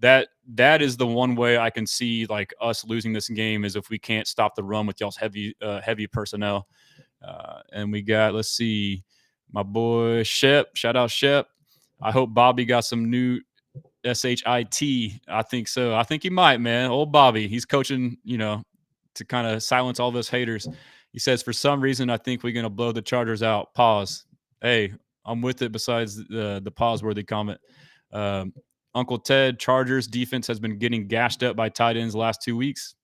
that is the one way I can see like us losing this game is if we can't stop the run with y'all's heavy personnel. And we got, let's see, my boy Shep. Shout out Shep. I hope Bobby got some new SHIT. I think so. I think he might, man. Old Bobby. He's coaching, to kind of silence all those haters. He says, for some reason, I think we're going to blow the Chargers out. Pause. Hey, I'm with it besides the pause-worthy comment. Uncle Ted, Chargers defense has been getting gashed up by tight ends the last 2 weeks.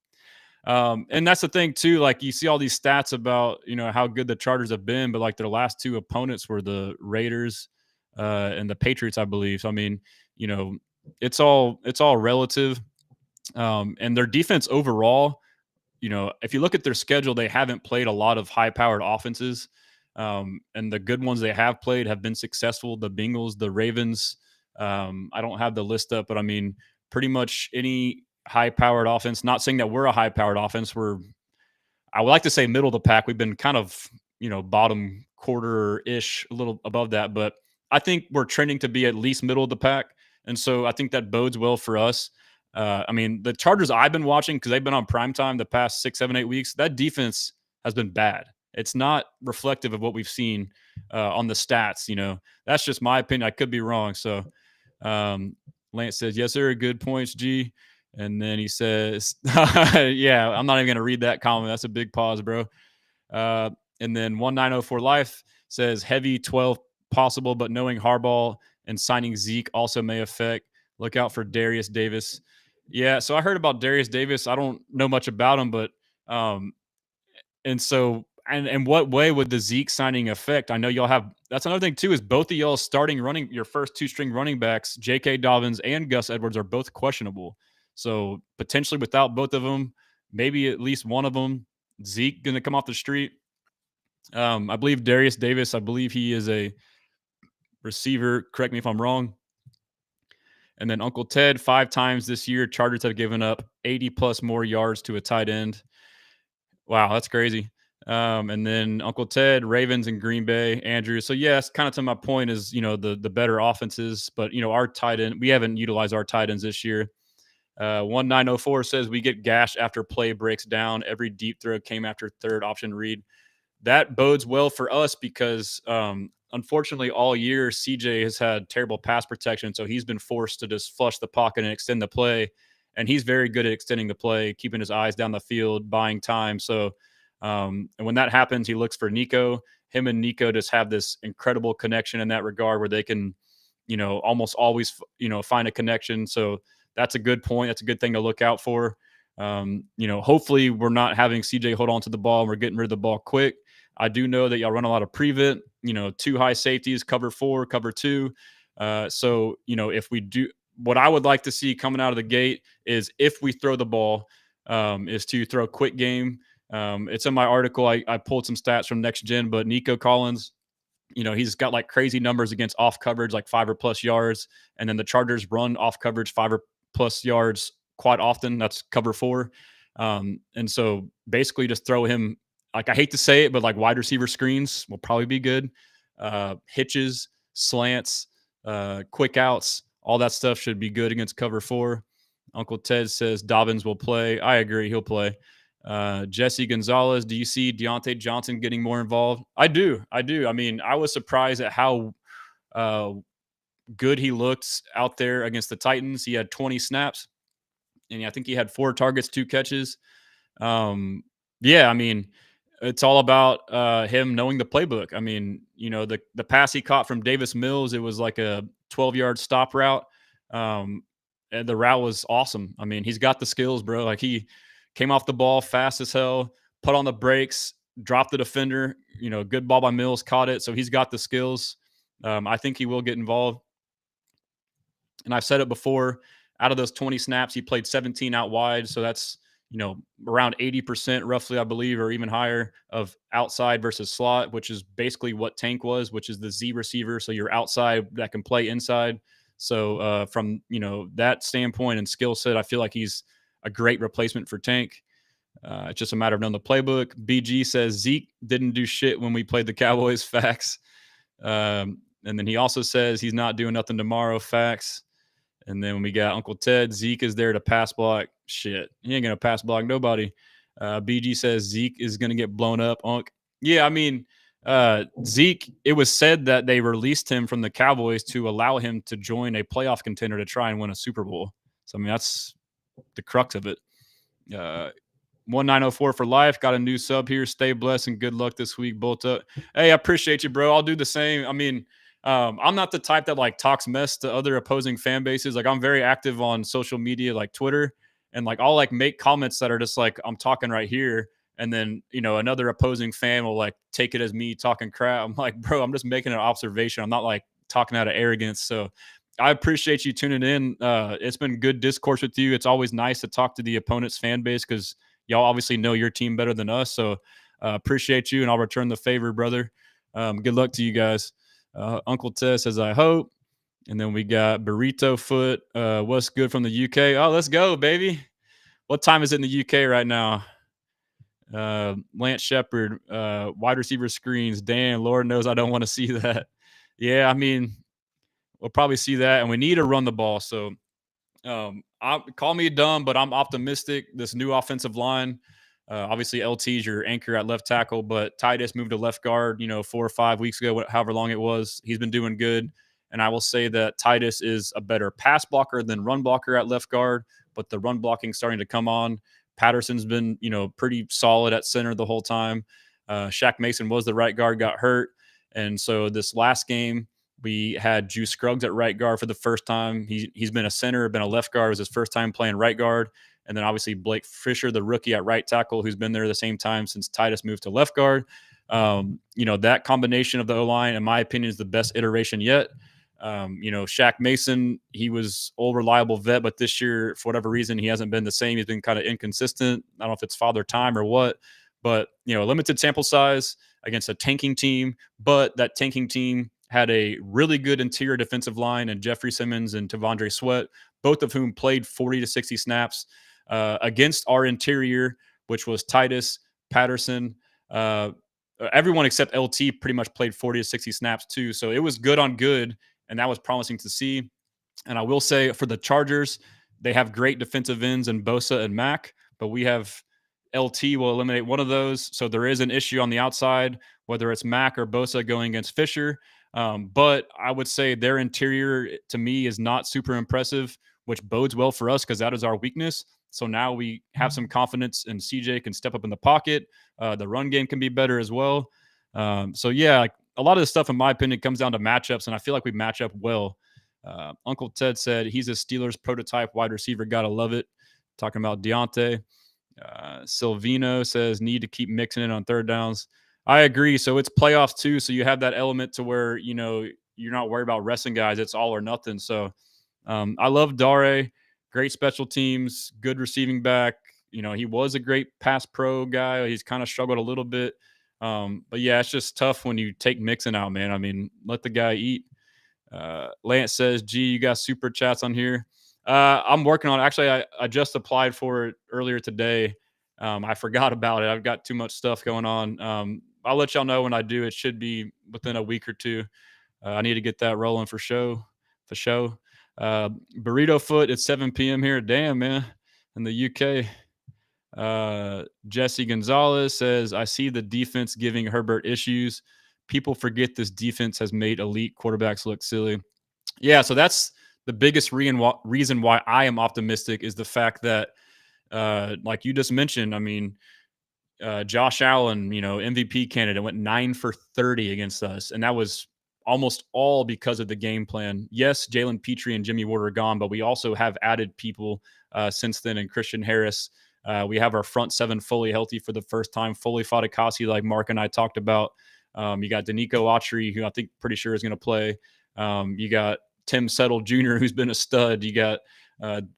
And that's the thing too. Like you see all these stats about how good the Chargers have been, but like their last two opponents were the Raiders and the Patriots, I believe. So I mean, you know, it's all relative. And their defense overall, if you look at their schedule, they haven't played a lot of high-powered offenses, and the good ones they have played have been successful. The Bengals, the Ravens. I don't have the list up, but I mean, pretty much any high-powered offense. Not saying that we're a high-powered offense. I would like to say middle of the pack. We've been kind of bottom quarter ish, a little above that, but I think we're trending to be at least middle of the pack, and so I think that bodes well for us. I mean, the Chargers I've been watching because they've been on prime time the past 6, 7, 8 weeks. That defense has been bad. It's not reflective of what we've seen on the stats. That's just my opinion. I could be wrong. So Lance says, "Yes, sir. Good points, G." And then he says, "Yeah, I'm not even gonna read that comment. That's a big pause, bro." Uh, and then 1904 Life says, "Heavy 12 possible, but knowing Harbaugh and signing Zeke also may affect. Look out for Darius Davis." Yeah, so I heard about Darius Davis. I don't know much about him, but and so and what way would the Zeke signing affect? I know y'all have. That's another thing too. Is both of y'all starting running your first two string running backs, J.K. Dobbins and Gus Edwards, are both questionable. So potentially without both of them, maybe at least one of them, Zeke going to come off the street. I believe Darius Davis. I believe he is a receiver. Correct me if I'm wrong. And then Uncle Ted, 5 times this year, Chargers have given up 80 plus more yards to a tight end. Wow, that's crazy. And then Uncle Ted, Ravens, and Green Bay, Andrew. So yes, kind of to my point is the better offenses, but our tight end, we haven't utilized our tight ends this year. 1904 says we get gashed after play breaks down. Every deep throw came after third option read. That bodes well for us because unfortunately all year CJ has had terrible pass protection, so he's been forced to just flush the pocket and extend the play. And he's very good at extending the play, keeping his eyes down the field, buying time. So, and when that happens, he looks for Nico. Him and Nico just have this incredible connection in that regard where they can, almost always, find a connection. So that's a good point. That's a good thing to look out for. Hopefully we're not having CJ hold on to the ball and we're getting rid of the ball quick. I do know that y'all run a lot of prevent, 2 high safeties, cover 4, cover 2. So, if we do, what I would like to see coming out of the gate is if we throw the ball, is to throw a quick game. It's in my article. I pulled some stats from Next Gen, but Nico Collins, he's got like crazy numbers against off coverage, like 5 or plus yards. And then the Chargers run off coverage 5 or plus yards quite often. That's cover 4. And so basically just throw him, like I hate to say it, but like wide receiver screens will probably be good. Hitches, slants, quick outs, all that stuff should be good against cover 4. Uncle Ted says Dobbins will play. I agree, he'll play. Jesse Gonzalez, do you see Deontay Johnson getting more involved? I do. I mean, I was surprised at how good he looked out there against the Titans. He had 20 snaps, and I think he had 4 targets, 2 catches. Yeah, I mean, it's all about him knowing the playbook. I mean, the pass he caught from Davis Mills, it was like a 12-yard stop route. And the route was awesome. I mean, he's got the skills, bro. Like he came off the ball fast as hell, put on the brakes, dropped the defender. Good ball by Mills, caught it. So he's got the skills. I think he will get involved. And I've said it before, out of those 20 snaps, he played 17 out wide. So that's, around 80% roughly, I believe, or even higher of outside versus slot, which is basically what Tank was, which is the Z receiver. So you're outside that can play inside. So from, that standpoint and skill set, I feel like he's a great replacement for Tank. It's just a matter of knowing the playbook. BG says Zeke didn't do shit when we played the Cowboys. Facts. And then he also says he's not doing nothing tomorrow. Facts. And then when we got Uncle Ted, Zeke is there to pass block. Shit, he ain't going to pass block nobody. BG says Zeke is going to get blown up. Unc. Yeah, I mean, Zeke, it was said that they released him from the Cowboys to allow him to join a playoff contender to try and win a Super Bowl. So, I mean, that's the crux of it. 1904 for life. Got a new sub here. Stay blessed and good luck this week. Bolt up. Hey, I appreciate you, bro. I'll do the same. I mean, I'm not the type that like talks mess to other opposing fan bases. Like I'm very active on social media, like Twitter, and like I'll like make comments that are just like I'm talking right here, and then another opposing fan will like take it as me talking crap. I'm like, bro, I'm just making an observation. I'm not like talking out of arrogance. So I appreciate you tuning in. It's been good discourse with you. It's always nice to talk to the opponent's fan base because y'all obviously know your team better than us. So appreciate you, and I'll return the favor, brother. Good luck to you guys. Uncle Ted says, I hope. And then we got Burrito Foot. What's good from the UK? Oh, let's go, baby. What time is it in the UK right now? Lance Shepard, wide receiver screens. Dan, Lord knows I don't want to see that. Yeah, I mean, we'll probably see that. And we need to run the ball. So call me dumb, but I'm optimistic. This new offensive line, obviously LT's your anchor at left tackle, but Titus moved to left guard, 4 or 5 weeks ago, however long it was. He's been doing good. And I will say that Titus is a better pass blocker than run blocker at left guard, but the run blocking starting to come on. Patterson's been, pretty solid at center the whole time. Shaq Mason was the right guard, got hurt. And so this last game, we had Juice Scruggs at right guard for the first time. He's been a center, been a left guard. It was his first time playing right guard. And then obviously Blake Fisher, the rookie at right tackle, who's been there the same time since Titus moved to left guard. That combination of the O-line, in my opinion, is the best iteration yet. Shaq Mason, he was old, reliable vet, but this year, for whatever reason, he hasn't been the same. He's been kind of inconsistent. I don't know if it's father time or what, but, limited sample size against a tanking team, but that tanking team had a really good interior defensive line and Jeffrey Simmons and Tavondre Sweat, both of whom played 40 to 60 snaps against our interior, which was Titus, Patterson, everyone except LT pretty much played 40 to 60 snaps too. So it was good on good, and that was promising to see. And I will say for the Chargers, they have great defensive ends in Bosa and Mack, but we have LT will eliminate one of those. So there is an issue on the outside, whether it's Mack or Bosa going against Fisher. But I would say their interior to me is not super impressive, which bodes well for us because that is our weakness. So now we have some confidence and CJ can step up in the pocket. The run game can be better as well. So yeah, like a lot of this stuff, in my opinion, comes down to matchups, and I feel like we match up well. Uncle Ted said he's a Steelers prototype wide receiver. Gotta love it. Talking about Deontay. Silvino says need to keep mixing it on third downs. I agree. So it's playoffs too. So you have that element to where, you're not worried about resting guys. It's all or nothing. So I love Dare. Great special teams, good receiving back. He was a great pass pro guy. He's kind of struggled a little bit. But yeah, it's just tough when you take Mixon out, man. I mean, let the guy eat. Lance says, gee, you got super chats on here. I'm working on it. Actually, I just applied for it earlier today. I forgot about it. I've got too much stuff going on. I'll let y'all know when I do. It should be within a week or two. I need to get that rolling for show. Burrito Foot, it's 7 p.m. here. Damn, man. In the UK. Jesse Gonzalez says, I see the defense giving Herbert issues. People forget this defense has made elite quarterbacks look silly. Yeah, so that's the biggest reason why I am optimistic is the fact that, like you just mentioned, I mean, Josh Allen, MVP candidate, went 9 for 30 against us. And that was almost all because of the game plan. Yes, Jalen Petrie and Jimmy Ward are gone, but we also have added people since then, and Christian Harris. We have our front seven fully healthy for the first time, fully Fatukasi, like Mark and I talked about. You got Danico Autry, who I think pretty sure is going to play. You got Tim Settle Jr., who's been a stud. You got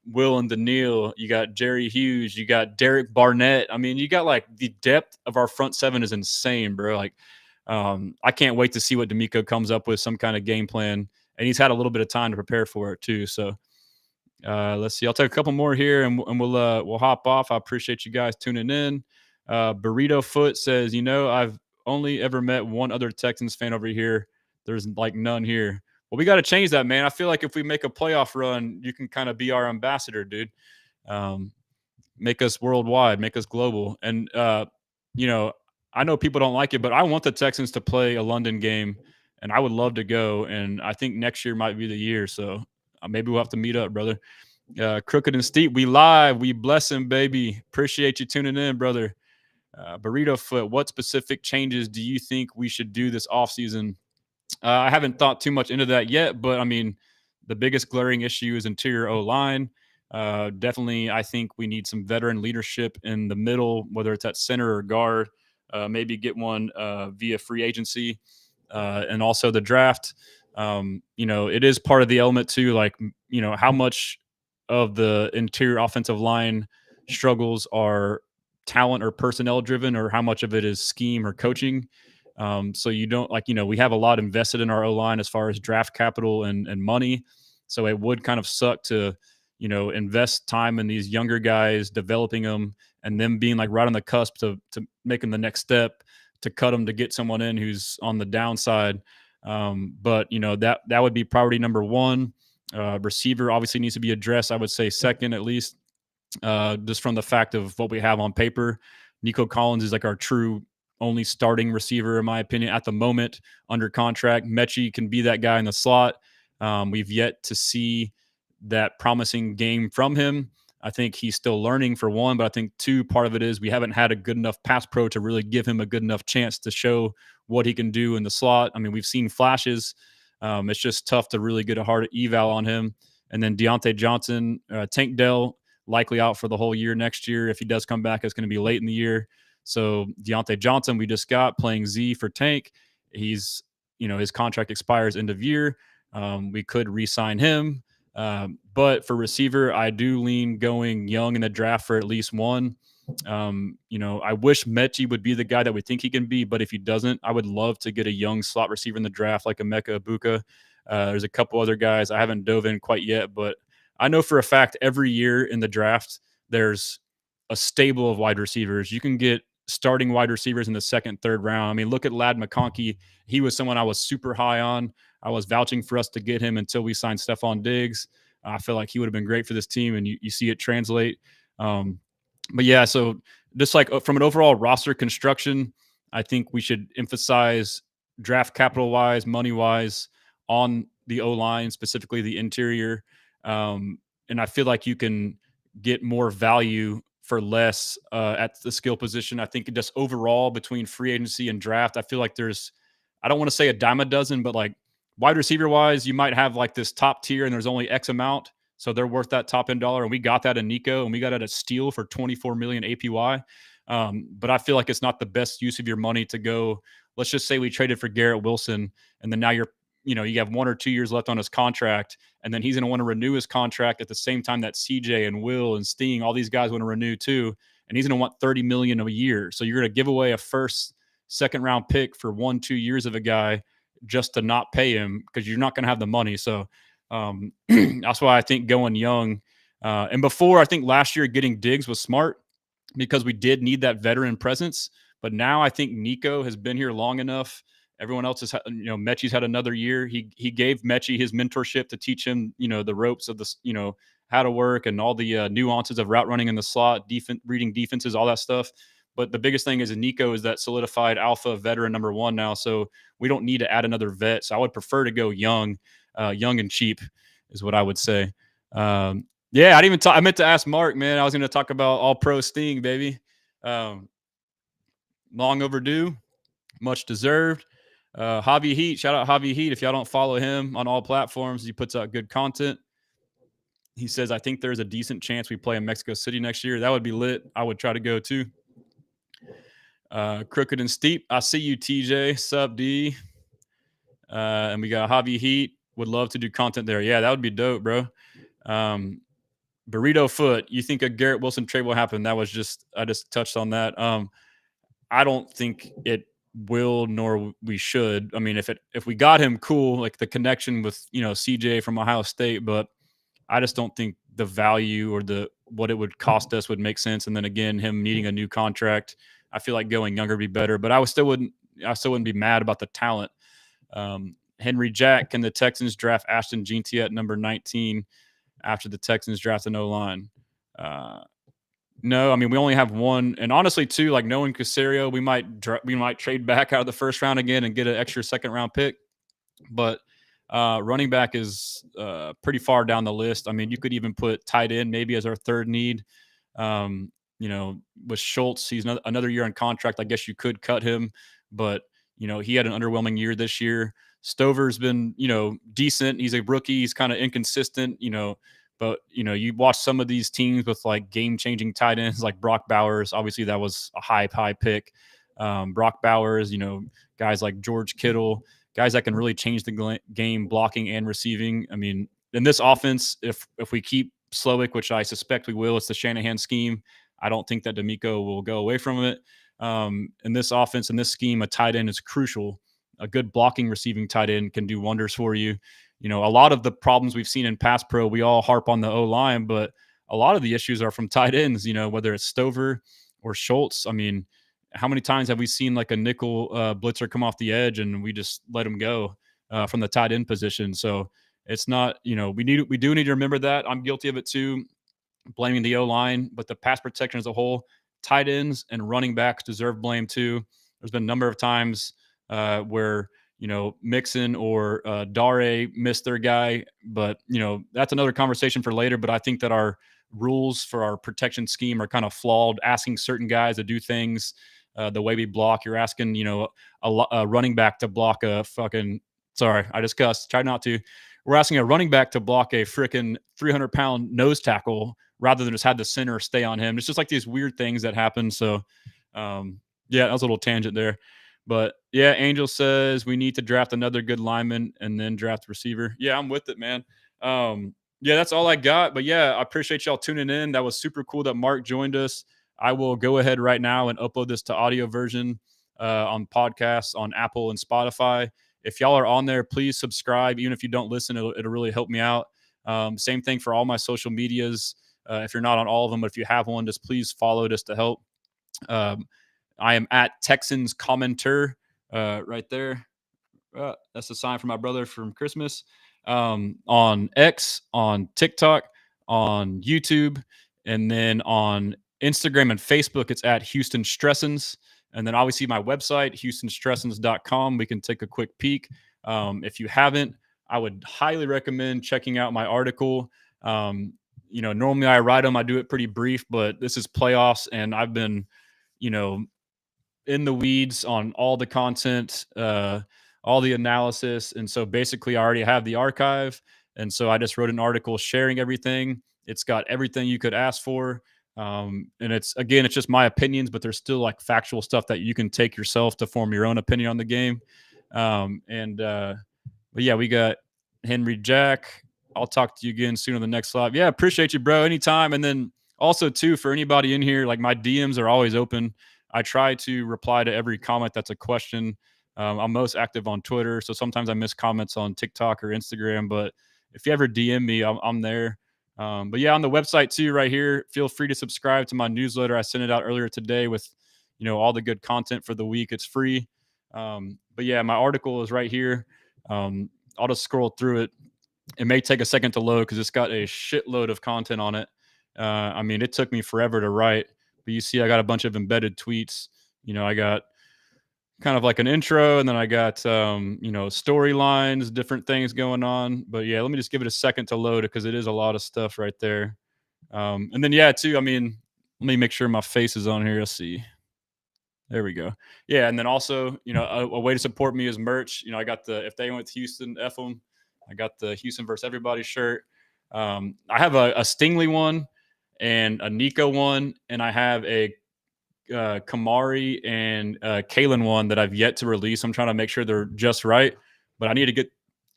Will and Daniil. You got Jerry Hughes. You got Derek Barnett. I mean, you got like the depth of our front seven is insane, bro. Like, I can't wait to see what D'Amico comes up with, some kind of game plan. And he's had a little bit of time to prepare for it too. So let's see. I'll take a couple more here, and we'll hop off. I appreciate you guys tuning in. Burrito Foot says, I've only ever met one other Texans fan over here. There's like none here. Well, we got to change that, man. I feel like if we make a playoff run, you can kind of be our ambassador, dude. Make us worldwide, make us global. And, I know people don't like it, but I want the Texans to play a London game, and I would love to go. And I think next year might be the year. So maybe we'll have to meet up, brother. Crooked and Steep, we live. We bless him, baby. Appreciate you tuning in, brother. Burrito Foot, what specific changes do you think we should do this offseason I haven't thought too much into that yet, but I mean, the biggest glaring issue is interior O line. Definitely, I think we need some veteran leadership in the middle, whether it's at center or guard. Maybe get one via free agency and also the draft. It is part of the element too. Like, how much of the interior offensive line struggles are talent or personnel driven, or how much of it is scheme or coaching. So you don't like, we have a lot invested in our O line as far as draft capital and money. So it would kind of suck to, invest time in these younger guys, developing them, and them being like right on the cusp to making the next step to cut them to get someone in who's on the downside. But that would be priority number one. Receiver obviously needs to be addressed. I would say second at least, just from the fact of what we have on paper. Nico Collins is like our true only starting receiver, in my opinion, at the moment under contract. Mechie can be that guy in the slot. We've yet to see that promising game from him. I think he's still learning for one, but I think two, part of it is we haven't had a good enough pass pro to really give him a good enough chance to show what he can do in the slot. I mean, we've seen flashes. It's just tough to really get a hard eval on him. And then Deontay Johnson, Tank Dell, likely out for the whole year next year. If he does come back, it's going to be late in the year. So Deontay Johnson, we just got playing Z for Tank. He's, his contract expires end of year. We could re-sign him. But for receiver, I do lean going young in the draft for at least one. I wish Mechie would be the guy that we think he can be, but if he doesn't, I would love to get a young slot receiver in the draft like Emeka Ibuka. There's a couple other guys I haven't dove in quite yet, but I know for a fact every year in the draft, there's a stable of wide receivers. You can get starting wide receivers in the second, third round. I mean, look at Lad McConkey. He was someone I was super high on. I was vouching for us to get him until we signed Stephon Diggs. I feel like he would have been great for this team, and you see it translate. But yeah, so just like from an overall roster construction, I think we should emphasize draft capital wise, money wise on the O line, specifically the interior. And I feel like you can get more value for less at the skill position. I think just overall between free agency and draft, I feel like I don't want to say a dime a dozen, but like wide receiver wise, you might have like this top tier and there's only X amount. So they're worth that top end dollar. And we got that in Nico, and we got it at steal for 24 million APY. But I feel like it's not the best use of your money to go. Let's just say we traded for Garrett Wilson, and then now you have 1 or 2 years left on his contract, and then he's going to want to renew his contract at the same time that CJ and Will and Sting, all these guys want to renew too, and he's going to want 30 million a year. So you're going to give away a first, second round pick for 1-2 years of a guy just to not pay him because you're not going to have the money. So that's why I think going young. And before, I think last year getting Diggs was smart because we did need that veteran presence. But now I think Nico has been here long enough. Everyone else has, Mechie's had another year. He gave Mechie his mentorship to teach him, the ropes of this, how to work and all the nuances of route running in the slot, reading defenses, all that stuff. But the biggest thing is Nico is that solidified alpha veteran number one now. So we don't need to add another vet. So I would prefer to go young and cheap is what I would say. Yeah, I didn't even talk. I meant to ask Mark, man. I was going to talk about all pro Sting, baby. Long overdue, much deserved. Javi Heat, shout out Javi Heat. If y'all don't follow him on all platforms, he puts out good content. He says, I think there's a decent chance we play in Mexico City next year. That would be lit. I would try to go too. Crooked and Steep. I see you, TJ. Sup, D. And we got Javi Heat. Would love to do content there. Yeah, that would be dope, bro. Burrito Foot. You think a Garrett Wilson trade will happen? I just touched on that. I don't think it will, nor we should. I mean, if we got him, cool, like the connection with CJ from Ohio State, but I just don't think the value or what it would cost us would make sense. And then again, him needing a new contract, I feel like going younger would be better. But I still wouldn't be mad about the talent. Henry Jack, can the Texans draft Ashton Jeanty at number 19 after the Texans draft an O-line? No, I mean, we only have one. And honestly, too, like knowing Casario, we might trade back out of the first round again and get an extra second round pick. But running back is pretty far down the list. I mean, you could even put tight end maybe as our third need. With Schultz, he's another year on contract. I guess you could cut him. But, He had an underwhelming year this year. Stover's been, decent. He's a rookie. He's kind of inconsistent, but you watch some of these teams with like game-changing tight ends like Brock Bowers. Obviously, that was a high pick. Brock Bowers, guys like George Kittle, guys that can really change the game, blocking and receiving. I mean, in this offense, if we keep Slowick, which I suspect we will, it's the Shanahan scheme. I don't think that D'Amico will go away from it. In this offense, in this scheme, a tight end is crucial. A good blocking, receiving tight end can do wonders for you. A lot of the problems we've seen in pass pro, we all harp on the O line, but a lot of the issues are from tight ends. Whether it's Stover or Schultz. I mean, how many times have we seen like a nickel blitzer come off the edge and we just let him go from the tight end position? So it's not. We do need to remember that. I'm guilty of it too, blaming the O line, but the pass protection as a whole, tight ends and running backs deserve blame too. There's been a number of times where Mixon or Dare missed their guy, but that's another conversation for later. But I think that our rules for our protection scheme are kind of flawed. Asking certain guys to do things the way we block, you're asking a running back to block a fucking. Sorry, I just cussed. Try not to. We're asking a running back to block a freaking 300-pound nose tackle rather than just have the center stay on him. It's just like these weird things that happen. So, yeah, that was a little tangent there. But, yeah, Angel says we need to draft another good lineman and then draft receiver. Yeah, I'm with it, man. Yeah, that's all I got. But, yeah, I appreciate y'all tuning in. That was super cool that Mark joined us. I will go ahead right now and upload this to audio version on podcasts on Apple and Spotify. If y'all are on there, please subscribe. Even if you don't listen, it'll really help me out. Same thing for all my social medias. If you're not on all of them, but if you have one, just please follow just to help. I am at Texans Commenter right there. That's a sign for my brother from Christmas. On X, on TikTok, on YouTube, and then on Instagram and Facebook, it's at Houston Stressens. And then obviously my website, houstonstressens.com. We can take a quick peek. If you haven't, I would highly recommend checking out my article. Normally I write them, I do it pretty brief, but this is playoffs and I've been, in the weeds on all the content, all the analysis. And so basically I already have the archive. And so I just wrote an article sharing everything. It's got everything you could ask for. And it's just my opinions, but there's still like factual stuff that you can take yourself to form your own opinion on the game. But yeah, we got Henry Jack. I'll talk to you again soon on the next live. Yeah, appreciate you, bro. Anytime. And then also too, for anybody in here, like my DMs are always open. I try to reply to every comment that's a question. I'm most active on Twitter, so sometimes I miss comments on TikTok or Instagram. But if you ever DM me, I'm there. But yeah, on the website too, right here, feel free to subscribe to my newsletter. I sent it out earlier today with, all the good content for the week. It's free. But yeah, my article is right here. I'll just scroll through it. It may take a second to load because it's got a shitload of content on it. I mean, it took me forever to write, but you see, I got a bunch of embedded tweets. I got kind of like an intro, and then I got storylines, different things going on. But yeah, let me just give it a second to load it because it is a lot of stuff right there. And then yeah, too. I mean, let me make sure my face is on here. Let's see. There we go. Yeah, and then also, a way to support me is merch. I got the if they went to Houston, F them. I got the Houston versus everybody shirt. I have a Stingley one and a Nico one, and I have a Kamari and Kalen one that I've yet to release. I'm trying to make sure they're just right, but I need to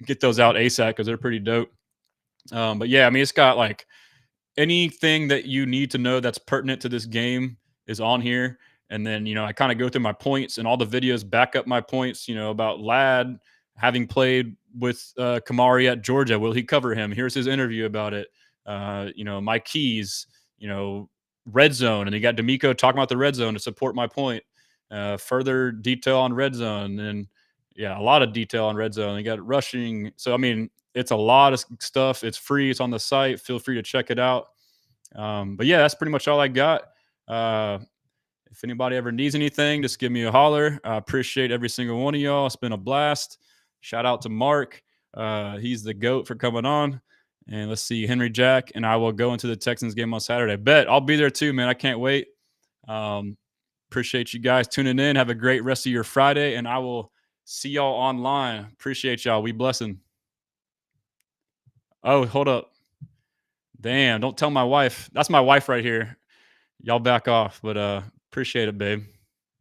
get those out ASAP because they're pretty dope. But yeah, I mean, it's got like anything that you need to know that's pertinent to this game is on here. And then, I kind of go through my points and all the videos back up my points, about Ladd having played with Kamari at Georgia. Will he cover him? Here's his interview about it. My keys, red zone. And you got D'Amico talking about the red zone to support my point. Further detail on red zone. And yeah, a lot of detail on red zone. You got rushing. So, I mean, it's a lot of stuff. It's free. It's on the site. Feel free to check it out. But yeah, that's pretty much all I got. If anybody ever needs anything, just give me a holler. I appreciate every single one of y'all. It's been a blast. Shout out to Mark. He's the GOAT for coming on. And let's see, Henry Jack, and I will go into the Texans game on Saturday. Bet I'll be there too, man. I can't wait. Appreciate you guys tuning in. Have a great rest of your Friday, and I will See y'all online. Appreciate y'all. We blessing. Oh, hold up. Damn, don't tell my wife. That's my wife right here. Y'all back off, but appreciate it, babe.